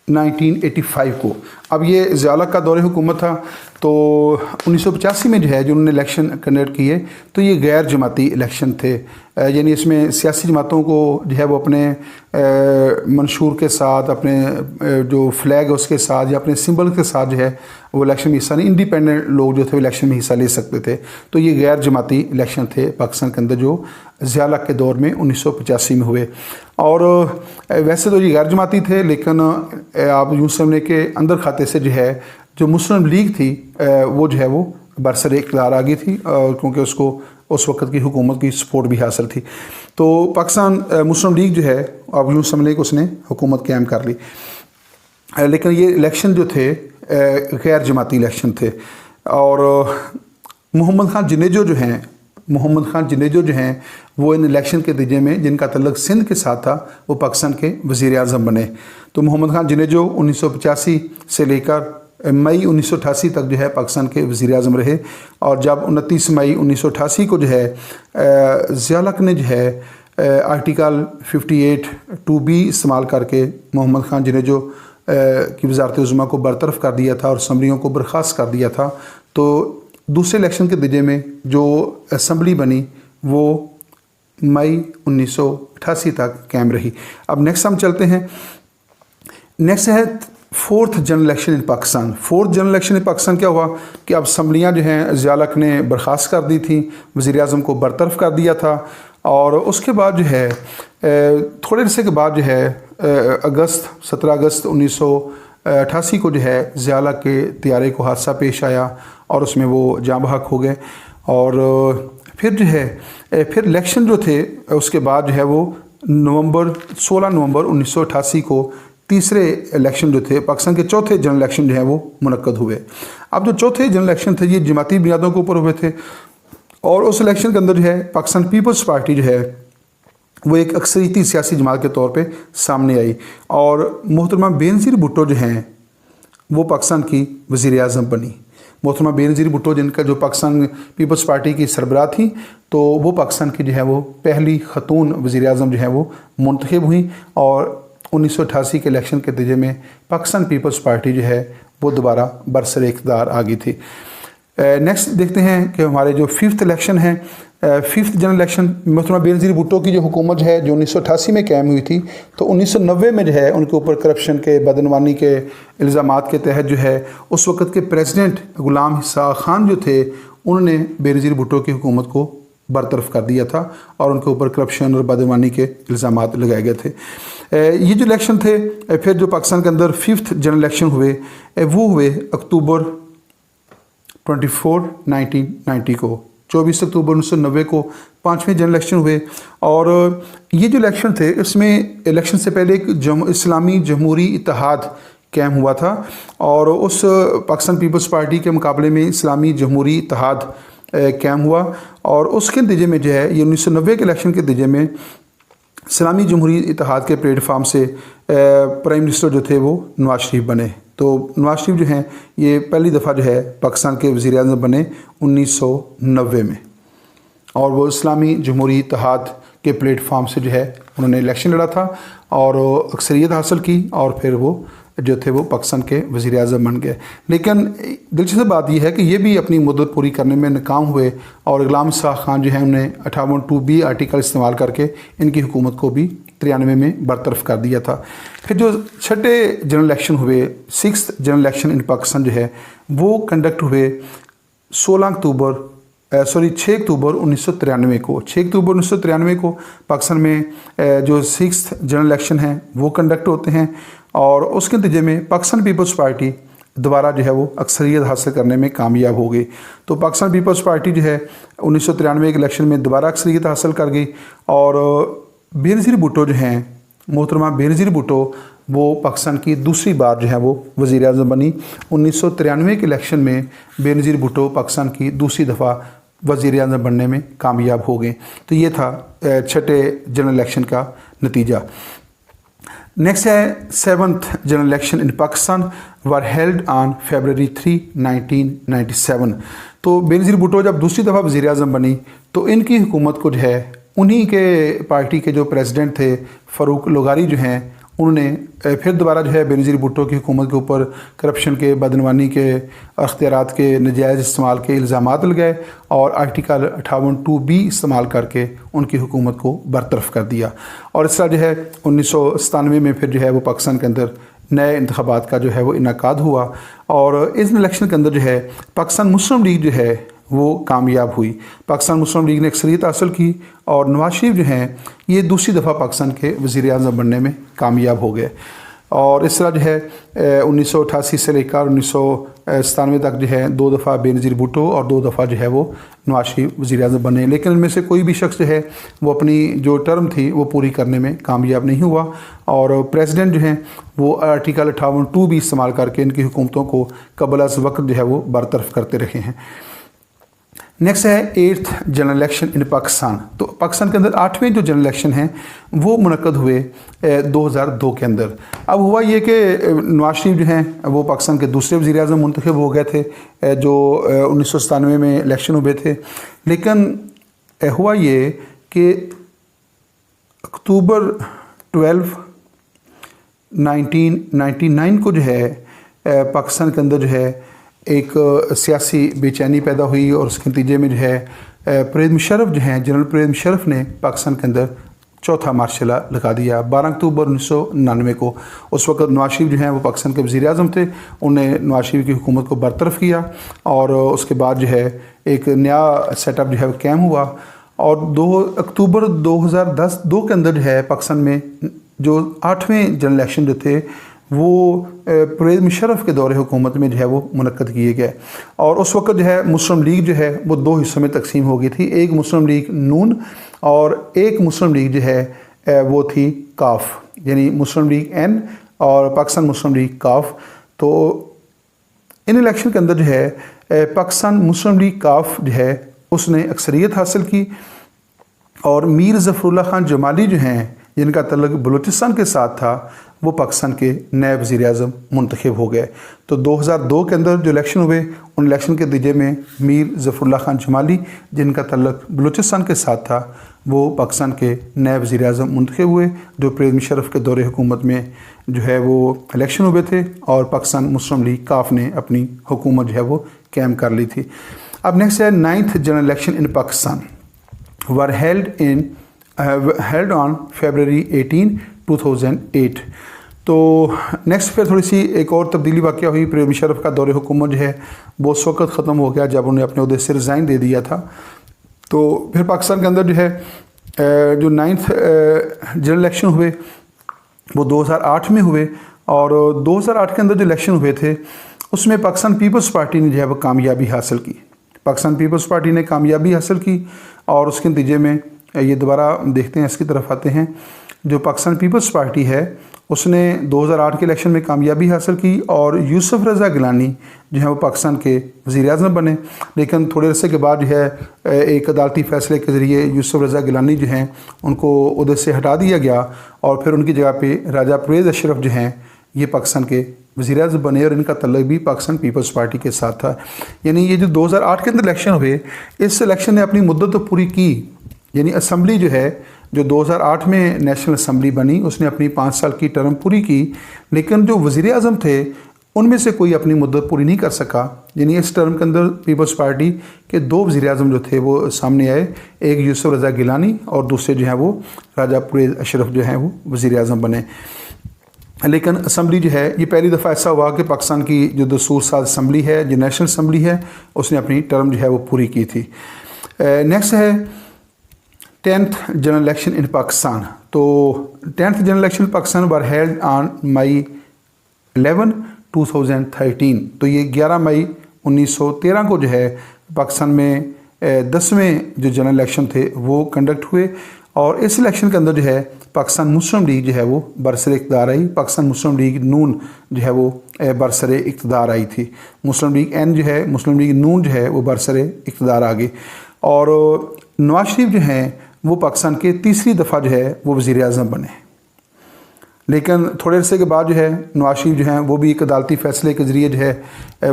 1985 को। अब ये ज़िया-उल-हक़ का दौरे हुकूमत था। तो 1985 में जो है जो उन्होंने इलेक्शन कंडक्ट किए तो ये गैर जमाती इलेक्शन थे, यानी इसमें सियासी जमातों को जो है वो अपने मंशूर के साथ, अपने जो फ्लैग है उसके साथ या अपने सिंबल के साथ जो है वो इलेक्शन में हिस्सा नहीं, इंडिपेंडेंट लोग जो थे इलेक्शन में हिस्सा ले सकते थे। तो ये गैर जमाती इलेक्शन थे पाकिस्तान के अंदर जो ज़िया-उल-हक़ के दौर में 1985 में हुए। और वैसे तो ये गैर जमाती थे, लेकिन आप यूँ समझने के अंदर खाते से जो है जो मुस्लिम लीग थी वो जो है वो बरसर इक़्तिदार आ गई थी, क्योंकि उसको उस वक्त की हुकूमत की सपोर्ट भी हासिल थी। तो पाकिस्तान मुस्लिम लीग जो है आप यूँ समझ लें कि उसने हुकूमत कायम कर ली। लेकिन ये इलेक्शन जो थे गैर जमाती इलेक्शन थे। और मोहम्मद खान जिनेजो जो हैं वो इन इलेक्शन के नतीजे में जिनका तल्लुक़ सिंध के साथ था वो पाकिस्तान के वज़ीर आज़म बने। तो मोहम्मद खान जिनेजो 1985 से लेकर मई 1988 तक जो है पाकिस्तान के वज़ीर आज़म रहे। और जब 29 मई 1988 को जो है ज़िया-उल-हक़ ने जो है आर्टिकल 58(2)B इस्तेमाल करके मोहम्मद खान जिनेजो की वज़ारत उज़्मा को बरतरफ कर दिया था और असम्बलियों को बर्खास्त कर दिया था। तो दूसरे इलेक्शन के नतीजे में जो असम्बली बनी वो मई 1988 तक कायम रही। अब नेक्स्ट हम चलते हैं, नेक्स्ट है fourth general election in Pakistan. Fourth general election in Pakistan क्या हुआ कि अब असम्बलियाँ जो हैं ज़िया-उल-हक़ ने बर्खास्त कर दी थी, वज़ीर आज़म को बरतरफ कर दिया था। और उसके बाद जो है थोड़े अरसे के बाद जो है 17 अगस्त 1988 को जो है ज़िया-उल-हक़ के तियारे को हादसा पेश आया और उसमें वो जाँ बहक हो गए। और फिर जो है फिर इलेक्शन जो थे उसके बाद जो है वो 16 नवंबर 1988 को तीसरे इलेक्शन जो थे पाकिस्तान के चौथे जनरल इलेक्शन जो है वो मुनक्कद हुए। अब जो चौथे जनरल इलेक्शन थे ये जमाती बुनियादों के ऊपर हुए थे और उस इलेक्शन के अंदर जो है पाकिस्तान पीपल्स पार्टी जो है वो एक अक्सरियती सियासी जमात के तौर पे सामने आई और मोहतरमा बेनज़ीर भुट्टो जो हैं वो पाकिस्तान की वज़ीर आज़म बनी। मोहतरमा बेनज़ीर भुट्टो जिनका जो पाकिस्तान पीपल्स पार्टी की सरबराह थी तो वो पाकिस्तान की जो है वो पहली ख़तून वज़ीर आज़म जो है वो मुंतखब हुई और 1988 के इलेक्शन के नतीजे में पाकिस्तान पीपल्स पार्टी जो है वो दोबारा बरसर इक़्तिदार आ गई थी। नेक्स्ट देखते हैं कि हमारे जो फिफ्थ इलेक्शन है, फिफ्थ जनरल इलेक्शन मोहतरमा बेनज़ीर भुट्टो की जो हुकूमत है जो 1988 में कायम हुई थी तो 1990 में जो है उनके ऊपर करप्शन के बदनवानी के इल्ज़ामात के तहत जो है उस वक़्त के प्रेसिडेंट ग़ुलाम इसहाक़ खान जो थे उन्होंने बेनज़ीर भुट्टो की हुकूमत को बरतरफ कर दिया था और उनके ऊपर करप्शन और बदनवानी के इल्ज़ामात लगाए गए थे। ये जो इलेक्शन थे फिर जो पाकिस्तान के अंदर फिफ्थ जनरल इलेक्शन हुए वो हुए अक्टूबर 24, 1990 को। 24 अक्टूबर 1990 को पाँचवें जनरल इलेक्शन हुए और ये जो इलेक्शन थे इसमें इलेक्शन से पहले एक इस्लामी जमहूरी इत्तेहाद कायम हुआ था और उस पाकिस्तान पीपल्स पार्टी के मुकाबले में इस्लामी जमहूरी इत्तेहाद कायम हुआ और उसके नतीजे में जो है ये 1990 के इलेक्शन के नतीजे में इस्लामी जमहूरी इत्तेहाद के प्लेटफार्म से प्राइम मिनिस्टर जो थे वो नवाज शरीफ बने। तो नवाज शरीफ जो हैं ये पहली दफ़ा जो है पाकिस्तान के वज़ीर आज़म बने 1990 में और वो इस्लामी जमहूरी इत्तेहाद के प्लेटफार्म से जो है उन्होंने इलेक्शन लड़ा था और अक्सरियत हासिल की और फिर वो जो थे वो पाकिस्तान के वज़ीर आज़म बन गए। लेकिन दिलचस्प बात यह है कि ये भी अपनी मुद्दत पूरी करने में नाकाम हुए और ग़ुलाम इसहाक़ खान जो है उन्हें 58(2)B आर्टिकल इस्तेमाल करके इनकी हुकूमत को भी 93 में बरतरफ कर दिया था। फिर जो छठे जनरल इलेक्शन हुए, sixth general election in Pakistan जो है वो कंडक्ट हुए 6 अक्टूबर 1993 को। 6 अक्टूबर 1993 को पाकिस्तान में जो सिक्स्थ जनरल इलेक्शन हैं वो कंडक्ट होते हैं और उसके नतीजे में पाकिस्तान पीपल्स पार्टी दोबारा जो है वो अक्सरियत हासिल करने में कामयाब हो गई। तो पाकिस्तान पीपल्स पार्टी जो है 1993 के इलेक्शन में दोबारा अक्सरियत हासिल कर गई और बेनज़ीर भुट्टो जो हैं मोहतरमा बेनज़ीर भुट्टो वो पाकिस्तान की दूसरी बार जो है वो वज़ीर आज़म बनी। 1993 के इलेक्शन में बेनज़ीर भुट्टो पाकिस्तान की दूसरी दफ़ा वज़ीर आज़म बनने में कामयाब हो गए। तो ये था छठे जनरल इलेक्शन का नतीजा। नेक्स्ट है seventh general election in Pakistan were held on February 3, 1997। तो बेनज़ीर भुट्टो जब दूसरी दफ़ा वज़ीर आज़म बनी तो इनकी हुकूमत को जो है उन्हीं के पार्टी के जो प्रेसिडेंट थे फ़ारूक लोगारी जो हैं उन्होंने फिर दोबारा जो है बेनज़ीर भुट्टो की हुकूमत के ऊपर करप्शन के बदनवानी के अख्तियारात के नाजायज़ इस्तेमाल के इल्ज़ामात लगाए और आर्टिकल 58(2)B इस्तेमाल करके उनकी हुकूमत को बरतरफ कर दिया। और इस तरह जो है 1997 में फिर जो है वो पाकिस्तान के अंदर नए इंतखाबात का जो है वो इनकाद हुआ और इस इलेक्शन के अंदर जो है पाकिस्तान मुस्लिम लीग जो है वो कामयाब हुई। पाकिस्तान मुस्लिम लीग ने अक्सरियत हासिल की और नवाज शरीफ जो हैं ये दूसरी दफ़ा पाकिस्तान के वज़ीर आज़म बनने में कामयाब हो गए। और इस तरह जो है 1988 से लेकर 1997 तक जो है 2 दफ़ा बेनज़ीर भुट्टो और 2 दफ़ा जो है वो नवाज शरीफ वज़ीर आज़म बने। लेकिन इनमें से कोई भी शख्स जो है वो अपनी जो टर्म थी वो पूरी करने में कामयाब नहीं हुआ और प्रेसिडेंट जो हैं वो आर्टिकल 58(2)B इस्तेमाल करके इनकी हुकूमतों को क़ब्ल अज़ वक्त जो है वो बरतरफ करते रहे हैं। नेक्स्ट है 8th general election in Pakistan. तो पाकिस्तान के अंदर 8वें जो जनरल इलेक्शन हैं वो मुनक्कद हुए 2002 के अंदर। अब हुआ ये कि नवाज शरीफ जो हैं वो पाकिस्तान के दूसरे वज़ीर आज़म मुंतखब हो गए थे जो 1997 में इलेक्शन हुए थे। लेकिन हुआ ये कि अक्टूबर 12 1999 को जो है पाकिस्तान के अंदर जो है एक सियासी बेचैनी पैदा हुई और उसके नतीजे में जो है परवेज़ मुशर्रफ जो हैं, जनरल परवेज़ मुशर्रफ ने पाकिस्तान के अंदर चौथा मार्शल लॉ लगा दिया 12 अक्टूबर 1999 को। उस वक्त नवाज शरीफ जो हैं वो पाकिस्तान के वज़ीर आज़म थे, उन्हें नवाज शरीफ की हुकूमत को बरतरफ किया और उसके बाद जो है एक नया सेटअप जो है वो कायम हुआ। और 2 अक्टूबर 2010 के अंदर जो है पाकिस्तान में जो 8वें जनरल इलेक्शन जो थे वो परवेज़ मुशर्रफ के दौरे हुकूमत में जो है वो मुनक्कद किए गए। और उस वक्त जो है मुस्लिम लीग जो है वो 2 हिस्सों में तकसीम हो गई थी, एक मुस्लिम लीग नून और एक मुस्लिम लीग जो है वो थी काफ, यानी मुस्लिम लीग एन और पाकिस्तान मुस्लिम लीग काफ। तो इन इलेक्शन के अंदर जो है पाकिस्तान मुस्लिम लीग काफ जो है उसने अक्सरियत हासिल की और मीर ज़फ़रुल्लाह खान जमाली जो हैं जिनका तल्लुक़ बलूचिस्तान के साथ था वो पाकिस्तान के नए वज़ीर आज़म मुंतखब हो गए। तो 2002 के अंदर जो इलेक्शन हुए उन इलेक्शन के नतीजे में मीर ज़फ़रुल्लाह खान जमाली जिनका तल्लुक़ बलूचिस्तान के साथ था वो पाकिस्तान के नए वज़ीर आज़म मुंतखब हुए, जो परवेज़ मुशर्रफ के दौरे हुकूमत में जो है वो इलेक्शन हुए थे और पाकिस्तान मुस्लिम लीग काफ ने अपनी हुकूमत जो है वो कायम कर ली थी। अब नेक्स्ट है 9th general election in Pakistan were held on February 18, 2008। तो नेक्स्ट फिर थोड़ी सी एक और तब्दीली वाक़या हुई। परवेज़ मुशर्रफ का दौरे हुकूमत जो है वो उस वक्त ख़त्म हो गया जब उन्हें अपने ओहदे से रिज़ाइन दे दिया था। तो फिर पाकिस्तान के अंदर जो है जो 9th जनरल इलेक्शन हुए वो 2008 में हुए और 2008 के अंदर जो इलेक्शन हुए थे उसमें पाकिस्तान पीपल्स पार्टी ने जो है वो कामयाबी हासिल की। पाकिस्तान पीपल्स पार्टी ने कामयाबी हासिल की और उसके नतीजे में ये दोबारा देखते हैं, इसकी तरफ आते हैं। जो पाकिस्तान पीपल्स पार्टी है उसने 2008 के इलेक्शन में कामयाबी हासिल की और यूसुफ रज़ा गिलानी जो है वो पाकिस्तान के वज़ीर आज़म बने। लेकिन थोड़े अरसे के बाद जो है एक अदालती फ़ैसले के ज़रिए यूसुफ रज़ा गिलानी जो हैं उनको उधर से हटा दिया गया और फिर उनकी जगह पे राजा परवेज़ अशरफ जो हैं ये पाकिस्तान के वज़ीर आज़म बने और इनका तल्लुक़ भी पाकिस्तान पीपल्स पार्टी के साथ था। यानी ये जो 2008 के अंदर इलेक्शन हुए इस इलेक्शन ने अपनी मुद्दत तो पूरी की, यानी असम्बली जो है जो 2008 में नेशनल असम्बली बनी उसने अपनी 5 साल की टर्म पूरी की, लेकिन जो वज़ीर आज़म थे उनमें से कोई अपनी मुद्दत पूरी नहीं कर सका। यानी इस टर्म के अंदर पीपल्स पार्टी के 2 वज़ीर आज़म जो थे वो सामने आए, एक यूसुफ रज़ा गिलानी और दूसरे जो हैं वो राजा परवेज़ अशरफ जो हैं वो वज़ीर आज़म बने। लेकिन असम्बली जो है ये पहली दफ़ा ऐसा हुआ कि पाकिस्तान की जो दस्तूर साज असम्बली है, जो नेशनल असम्बली है, उसने अपनी टर्म जो है वो पूरी की थी। नेक्स्ट है 10th general election in Pakistan. तो 10th general election Pakistan were held on May 11, 2013। तो ये 11 मई 1913 को जो है पाकिस्तान में 10वें जो जनरल इलेक्शन थे वो कंडक्ट हुए और इस इलेक्शन के अंदर जो है पाकिस्तान मुस्लिम लीग जो है वो बरसरे इक़्तिदार आई। पाकिस्तान मुस्लिम लीग नून जो है वो बरसरे इक़्तिदार आई थी। मुस्लिम लीग एन जो है, मुस्लिम लीग नून जो है वो बरसरे इक़्तिदार आ गई और नवाज शरीफ जो हैं वो पाकिस्तान के तीसरी दफ़ा जो है वो वज़ीर आज़म बने। लेकिन थोड़े अरसे के बाद जो है नवाज शरीफ जो हैं वो भी एक अदालती फ़ैसले के ज़रिए जो है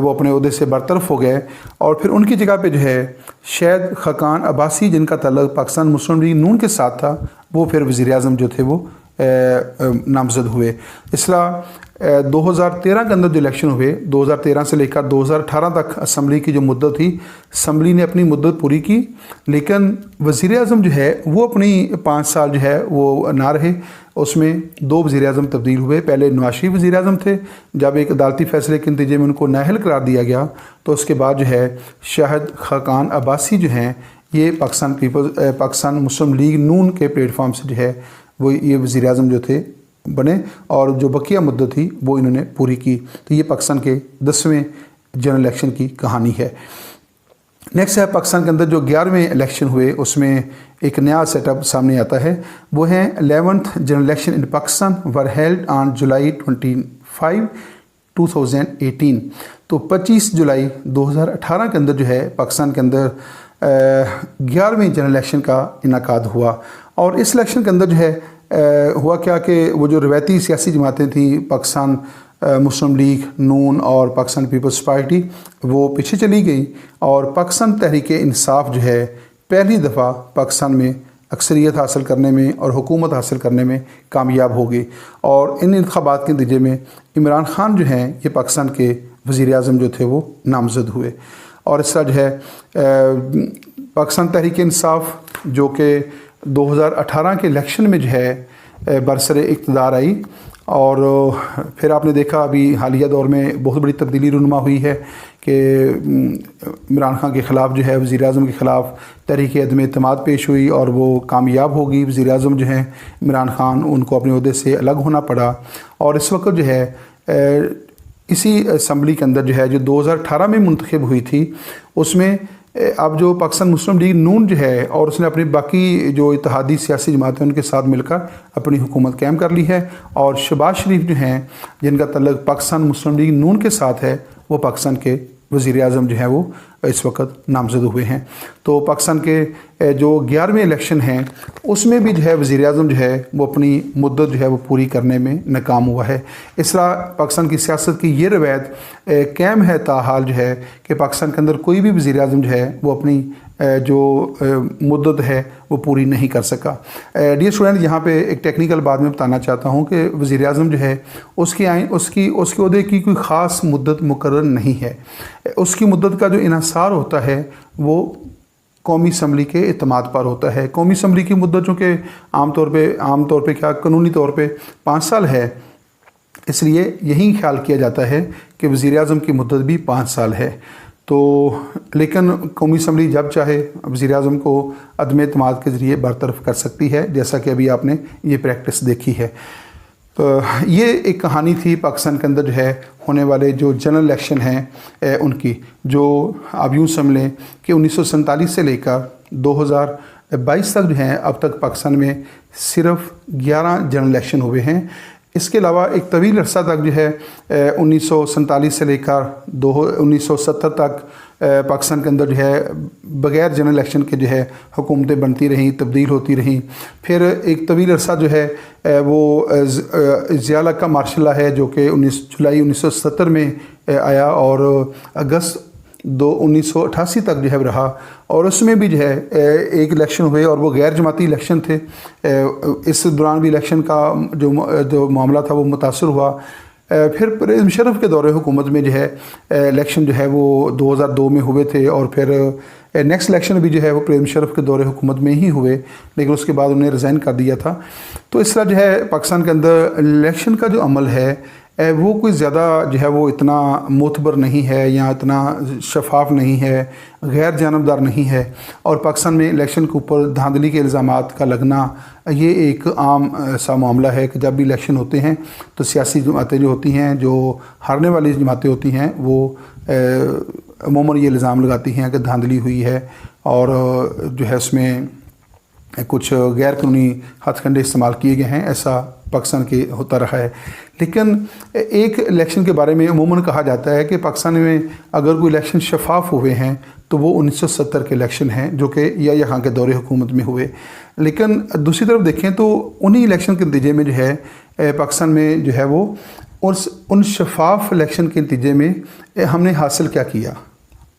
वो अपने ओहदे से बरतरफ हो गए और फिर उनकी जगह पे जो है शहीद खाकान अब्बासी जिनका तल्लुक़ पाकिस्तान मुस्लिम लीग नून के साथ था वो फिर वज़ीर आज़म जो थे वो नामज़द हुए। इसलिए 2013 के अंदर जो इलेक्शन हुए 2013 से लेकर 2018 तक असम्बली की जो मुद्दत थी असम्बली ने अपनी मुद्दत पूरी की, लेकिन वज़ीर आज़म जो है वो अपनी 5 साल जो है वो ना रहे। उसमें 2 वज़ीर आज़म तब्दील हुए। पहले नवाज शरीफ वज़ीर आज़म थे, जब एक अदालती फ़ैसले के नतीजे में उनको नाअहल करार दिया गया तो उसके बाद जो है शाहिद खाकान अब्बासी जो हैं ये पाकिस्तान मुस्लिम लीग नून के प्लेटफॉर्म से जो है वो ये वज़ीर आज़म जो थे बने और जो बकिया मुद्दत थी वो इन्होंने पूरी की। तो ये पाकिस्तान के 10वें जनरल इलेक्शन की कहानी है। नेक्स्ट है पाकिस्तान के अंदर जो 11वें इलेक्शन हुए उसमें एक नया सेटअप सामने आता है, वो है 11th general election in Pakistan were held on July 25, 2018। तो 25 जुलाई 2018 के अंदर जो है पाकिस्तान के अंदर 11वें जनरल इलेक्शन का इनेकाद हुआ। और इस इलेक्शन के अंदर जो है हुआ क्या कि वो जो रवायती सियासी जमातें थी, पाकिस्तान मुस्लिम लीग, नून और पाकिस्तान पीपल्स पार्टी, वो पीछे चली गई और पाकिस्तान तहरीक इंसाफ जो है पहली दफ़ा पाकिस्तान में अक्सरियत हासिल करने में और हुकूमत हासिल करने में कामयाब हो गई। और इन इंतखाबात के नतीजे में इमरान खान जो हैं ये पाकिस्तान के वज़ीर आज़म जो थे वो नामज़द हुए। और इस तरह जो है पाकिस्तान तहरीक इंसाफ जो कि 2018 के इलेक्शन में जो है बरसर इक़्तिदार आई, और फिर आपने देखा अभी हालिया दौर में बहुत बड़ी तब्दीली रुनुमा हुई है कि इमरान खान के ख़िलाफ़ जो है वज़ीर आज़म के ख़िलाफ़ तहरीक अदम एतमाद पेश हुई और वो कामयाब हो गई। वज़ीर आज़म जो हैं इमरान खान, उनको अपने ओहदे से अलग होना पड़ा। और इस वक्त जो है इसी असम्बली के अंदर जो है जो 2018 में मुंतखब हुई थी, उसमें अब जो पाकिस्तान मुस्लिम लीग नून जो है और उसने अपनी बाकी जो इत्तेहादी सियासी जमातें उनके साथ मिलकर अपनी हुकूमत कायम कर ली है। और शहबाज शरीफ जो हैं जिनका तल्लुक़ पाकिस्तान मुस्लिम लीग नून के साथ है, वो पाकिस्तान के वज़ीर आज़म जो हैं वो इस वक्त नामज़द हुए हैं। तो पाकिस्तान के जो 11वें इलेक्शन हैं उसमें भी जो है वज़ीर आज़म जो है वो अपनी मुद्दत जो है वो पूरी करने में नाकाम हुआ है। इस तरह पाकिस्तान की सियासत की ये रवायत कायम है ताहाल जो है कि पाकिस्तान के अंदर कोई भी वज़ीर आज़म जो है वो अपनी जो मुद्दत है वो पूरी नहीं कर सका। डियर स्टूडेंट, यहाँ पे एक टेक्निकल बात में बताना चाहता हूँ कि वज़ीर आज़म जो है उसके ओहदे की कोई ख़ास मुद्दत मुकर्रर नहीं है। उसकी मुद्दत का जो इन्हिसार होता है वो कौमी असम्बली के इत्तेमाद पर होता है। कौमी असम्बली की मुद्दत चूँकि आम तौर पे क्या कानूनी तौर पे 5 साल है, इसलिए यही ख्याल किया जाता है कि वज़ीर आज़म की मुद्दत भी 5 साल है। तो लेकिन कौमी असम्बली जब चाहे वज़ीर आज़म को अदम एतमाद के ज़रिए बरतरफ कर सकती है, जैसा कि अभी आपने ये प्रैक्टिस देखी है। तो ये एक कहानी थी पाकिस्तान के अंदर जो है होने वाले जो जनरल इलेक्शन हैं उनकी, जो आप यूँ समझ लें कि 1947 से लेकर 2022 तक जो हैं अब तक पाकिस्तान में सिर्फ 11 जनरल इलेक्शन हुए हैं। इसके अलावा एक तवील अरसा तक जो है 1947 से लेकर 1970 तक पाकिस्तान के अंदर जो है बग़ैर जनरल इलेक्शन के जो है हुकूमतें बनती रहीं, तब्दील होती रहीं। फिर एक तवील अरसा जो है वो ज़िया का मार्शल है जो कि 19 जुलाई 1970 में आया और अगस्त 1988 तक जो है रहा। और उसमें भी जो है एक इलेक्शन हुए और वो गैर जमाती इलेक्शन थे। इस दौरान भी इलेक्शन का जो मामला था वो मुतासर हुआ। फिर परवेज़ मुशर्रफ के दौरे हुकूमत में जो है इलेक्शन जो है वो 2002 में हुए थे और फिर नेक्स्ट इलेक्शन भी जो है वो परवेज़ मुशर्रफ के दौरे हुकूमत में ही हुए, लेकिन उसके बाद उन्हें रिज़ाइन कर दिया था। तो इस तरह जो है पाकिस्तान के अंदर इलेक्शन का जो अमल है वो कोई ज़्यादा जो है वो इतना मोतबर नहीं है या इतना शफाफ नहीं है, गैर जानबदार नहीं है। और पाकिस्तान में इलेक्शन के ऊपर धांधली के इल्ज़ामात का लगना ये एक आम सा मामला है कि जब भी इलेक्शन होते हैं तो सियासी जमातें जो होती हैं, जो हारने वाली जमातें होती हैं, वो अमूमन ये इल्ज़ाम लगाती हैं कि धांधली हुई है और जो है उसमें कुछ गैर कानूनी हथकंडे इस्तेमाल किए गए हैं। ऐसा पाकिस्तान के होता रहा है। लेकिन एक इलेक्शन के बारे में अमूमन कहा जाता है कि पाकिस्तान में अगर कोई इलेक्शन शफाफ हुए हैं तो वो 1970 के इलेक्शन हैं जो कि या खान के दौरे हुकूमत में हुए। लेकिन दूसरी तरफ देखें तो उन्हीं इलेक्शन के नतीजे में जो है पाकिस्तान में जो है वो उन शफाफ इलेक्शन के नतीजे में हमने हासिल क्या किया।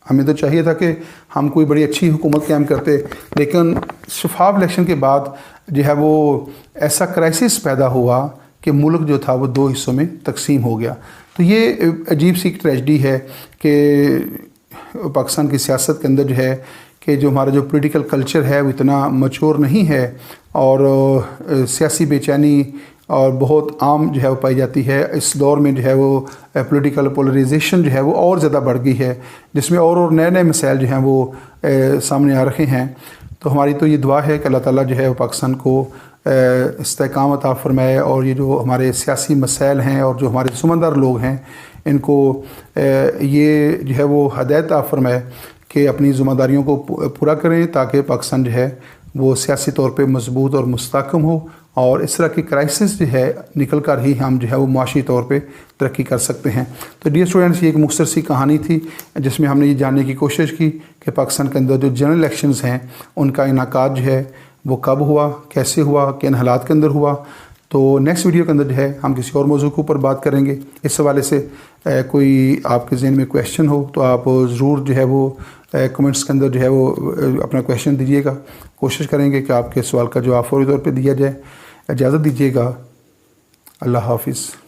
हमें तो चाहिए था कि हम कोई बड़ी अच्छी हुकूमत कायम करते, लेकिन शफाफ इलेक्शन के बाद जो है वो ऐसा क्राइसिस पैदा हुआ कि मुल्क जो था वो 2 हिस्सों में तकसीम हो गया। तो ये अजीब सी ट्रेजेडी है कि पाकिस्तान की सियासत के अंदर जो है कि जो हमारा जो पॉलिटिकल कल्चर है वो इतना मैच्योर नहीं है और सियासी बेचैनी और बहुत आम जो है वो पाई जाती है। इस दौर में जो है वो पॉलिटिकल पोलराइजेशन जो है वो और ज़्यादा बढ़ गई है, जिसमें और नए मसाइल जो हैं वो सामने आ रहे हैं। तो हमारी तो ये दुआ है कि अल्लाह ताला जो है वो पाकिस्तान को इस्तेकाम अता फरमाए और ये जो हमारे सियासी मसाइल हैं और जो हमारे समझदार लोग हैं इनको ये जो है वो हदायत अता फरमाए कि अपनी ज़िम्मेदारियों को पूरा करें ताकि पाकिस्तान जो है वो सियासी तौर पे मजबूत और मुस्तहकम हो اور اس طرح کی کرائسس جو ہے نکل کر ہی ہم جو ہے وہ معاشی طور پہ ترقی کر سکتے ہیں۔ تو ڈیئر اسٹوڈنٹس، یہ ایک مختصر سی کہانی تھی جس میں ہم نے یہ جاننے کی کوشش کی کہ پاکستان کے اندر جو جنرل الیکشنز ہیں ان کا انعقاد جو ہے وہ کب ہوا، کیسے ہوا، کن حالات کے اندر ہوا۔ تو نیکسٹ ویڈیو کے اندر جو ہے ہم کسی اور موضوع کے اوپر بات کریں گے۔ اس حوالے سے کوئی آپ کے ذہن میں کویشچن ہو تو آپ ضرور جو ہے وہ کمنٹس کے اندر جو ہے وہ اپنا کویشچن دیجیے گا۔ کوشش کریں گے کہ آپ کے سوال کا جواب فوری طور پہ دیا جائے۔ اجازت دیجیے گا، اللہ حافظ۔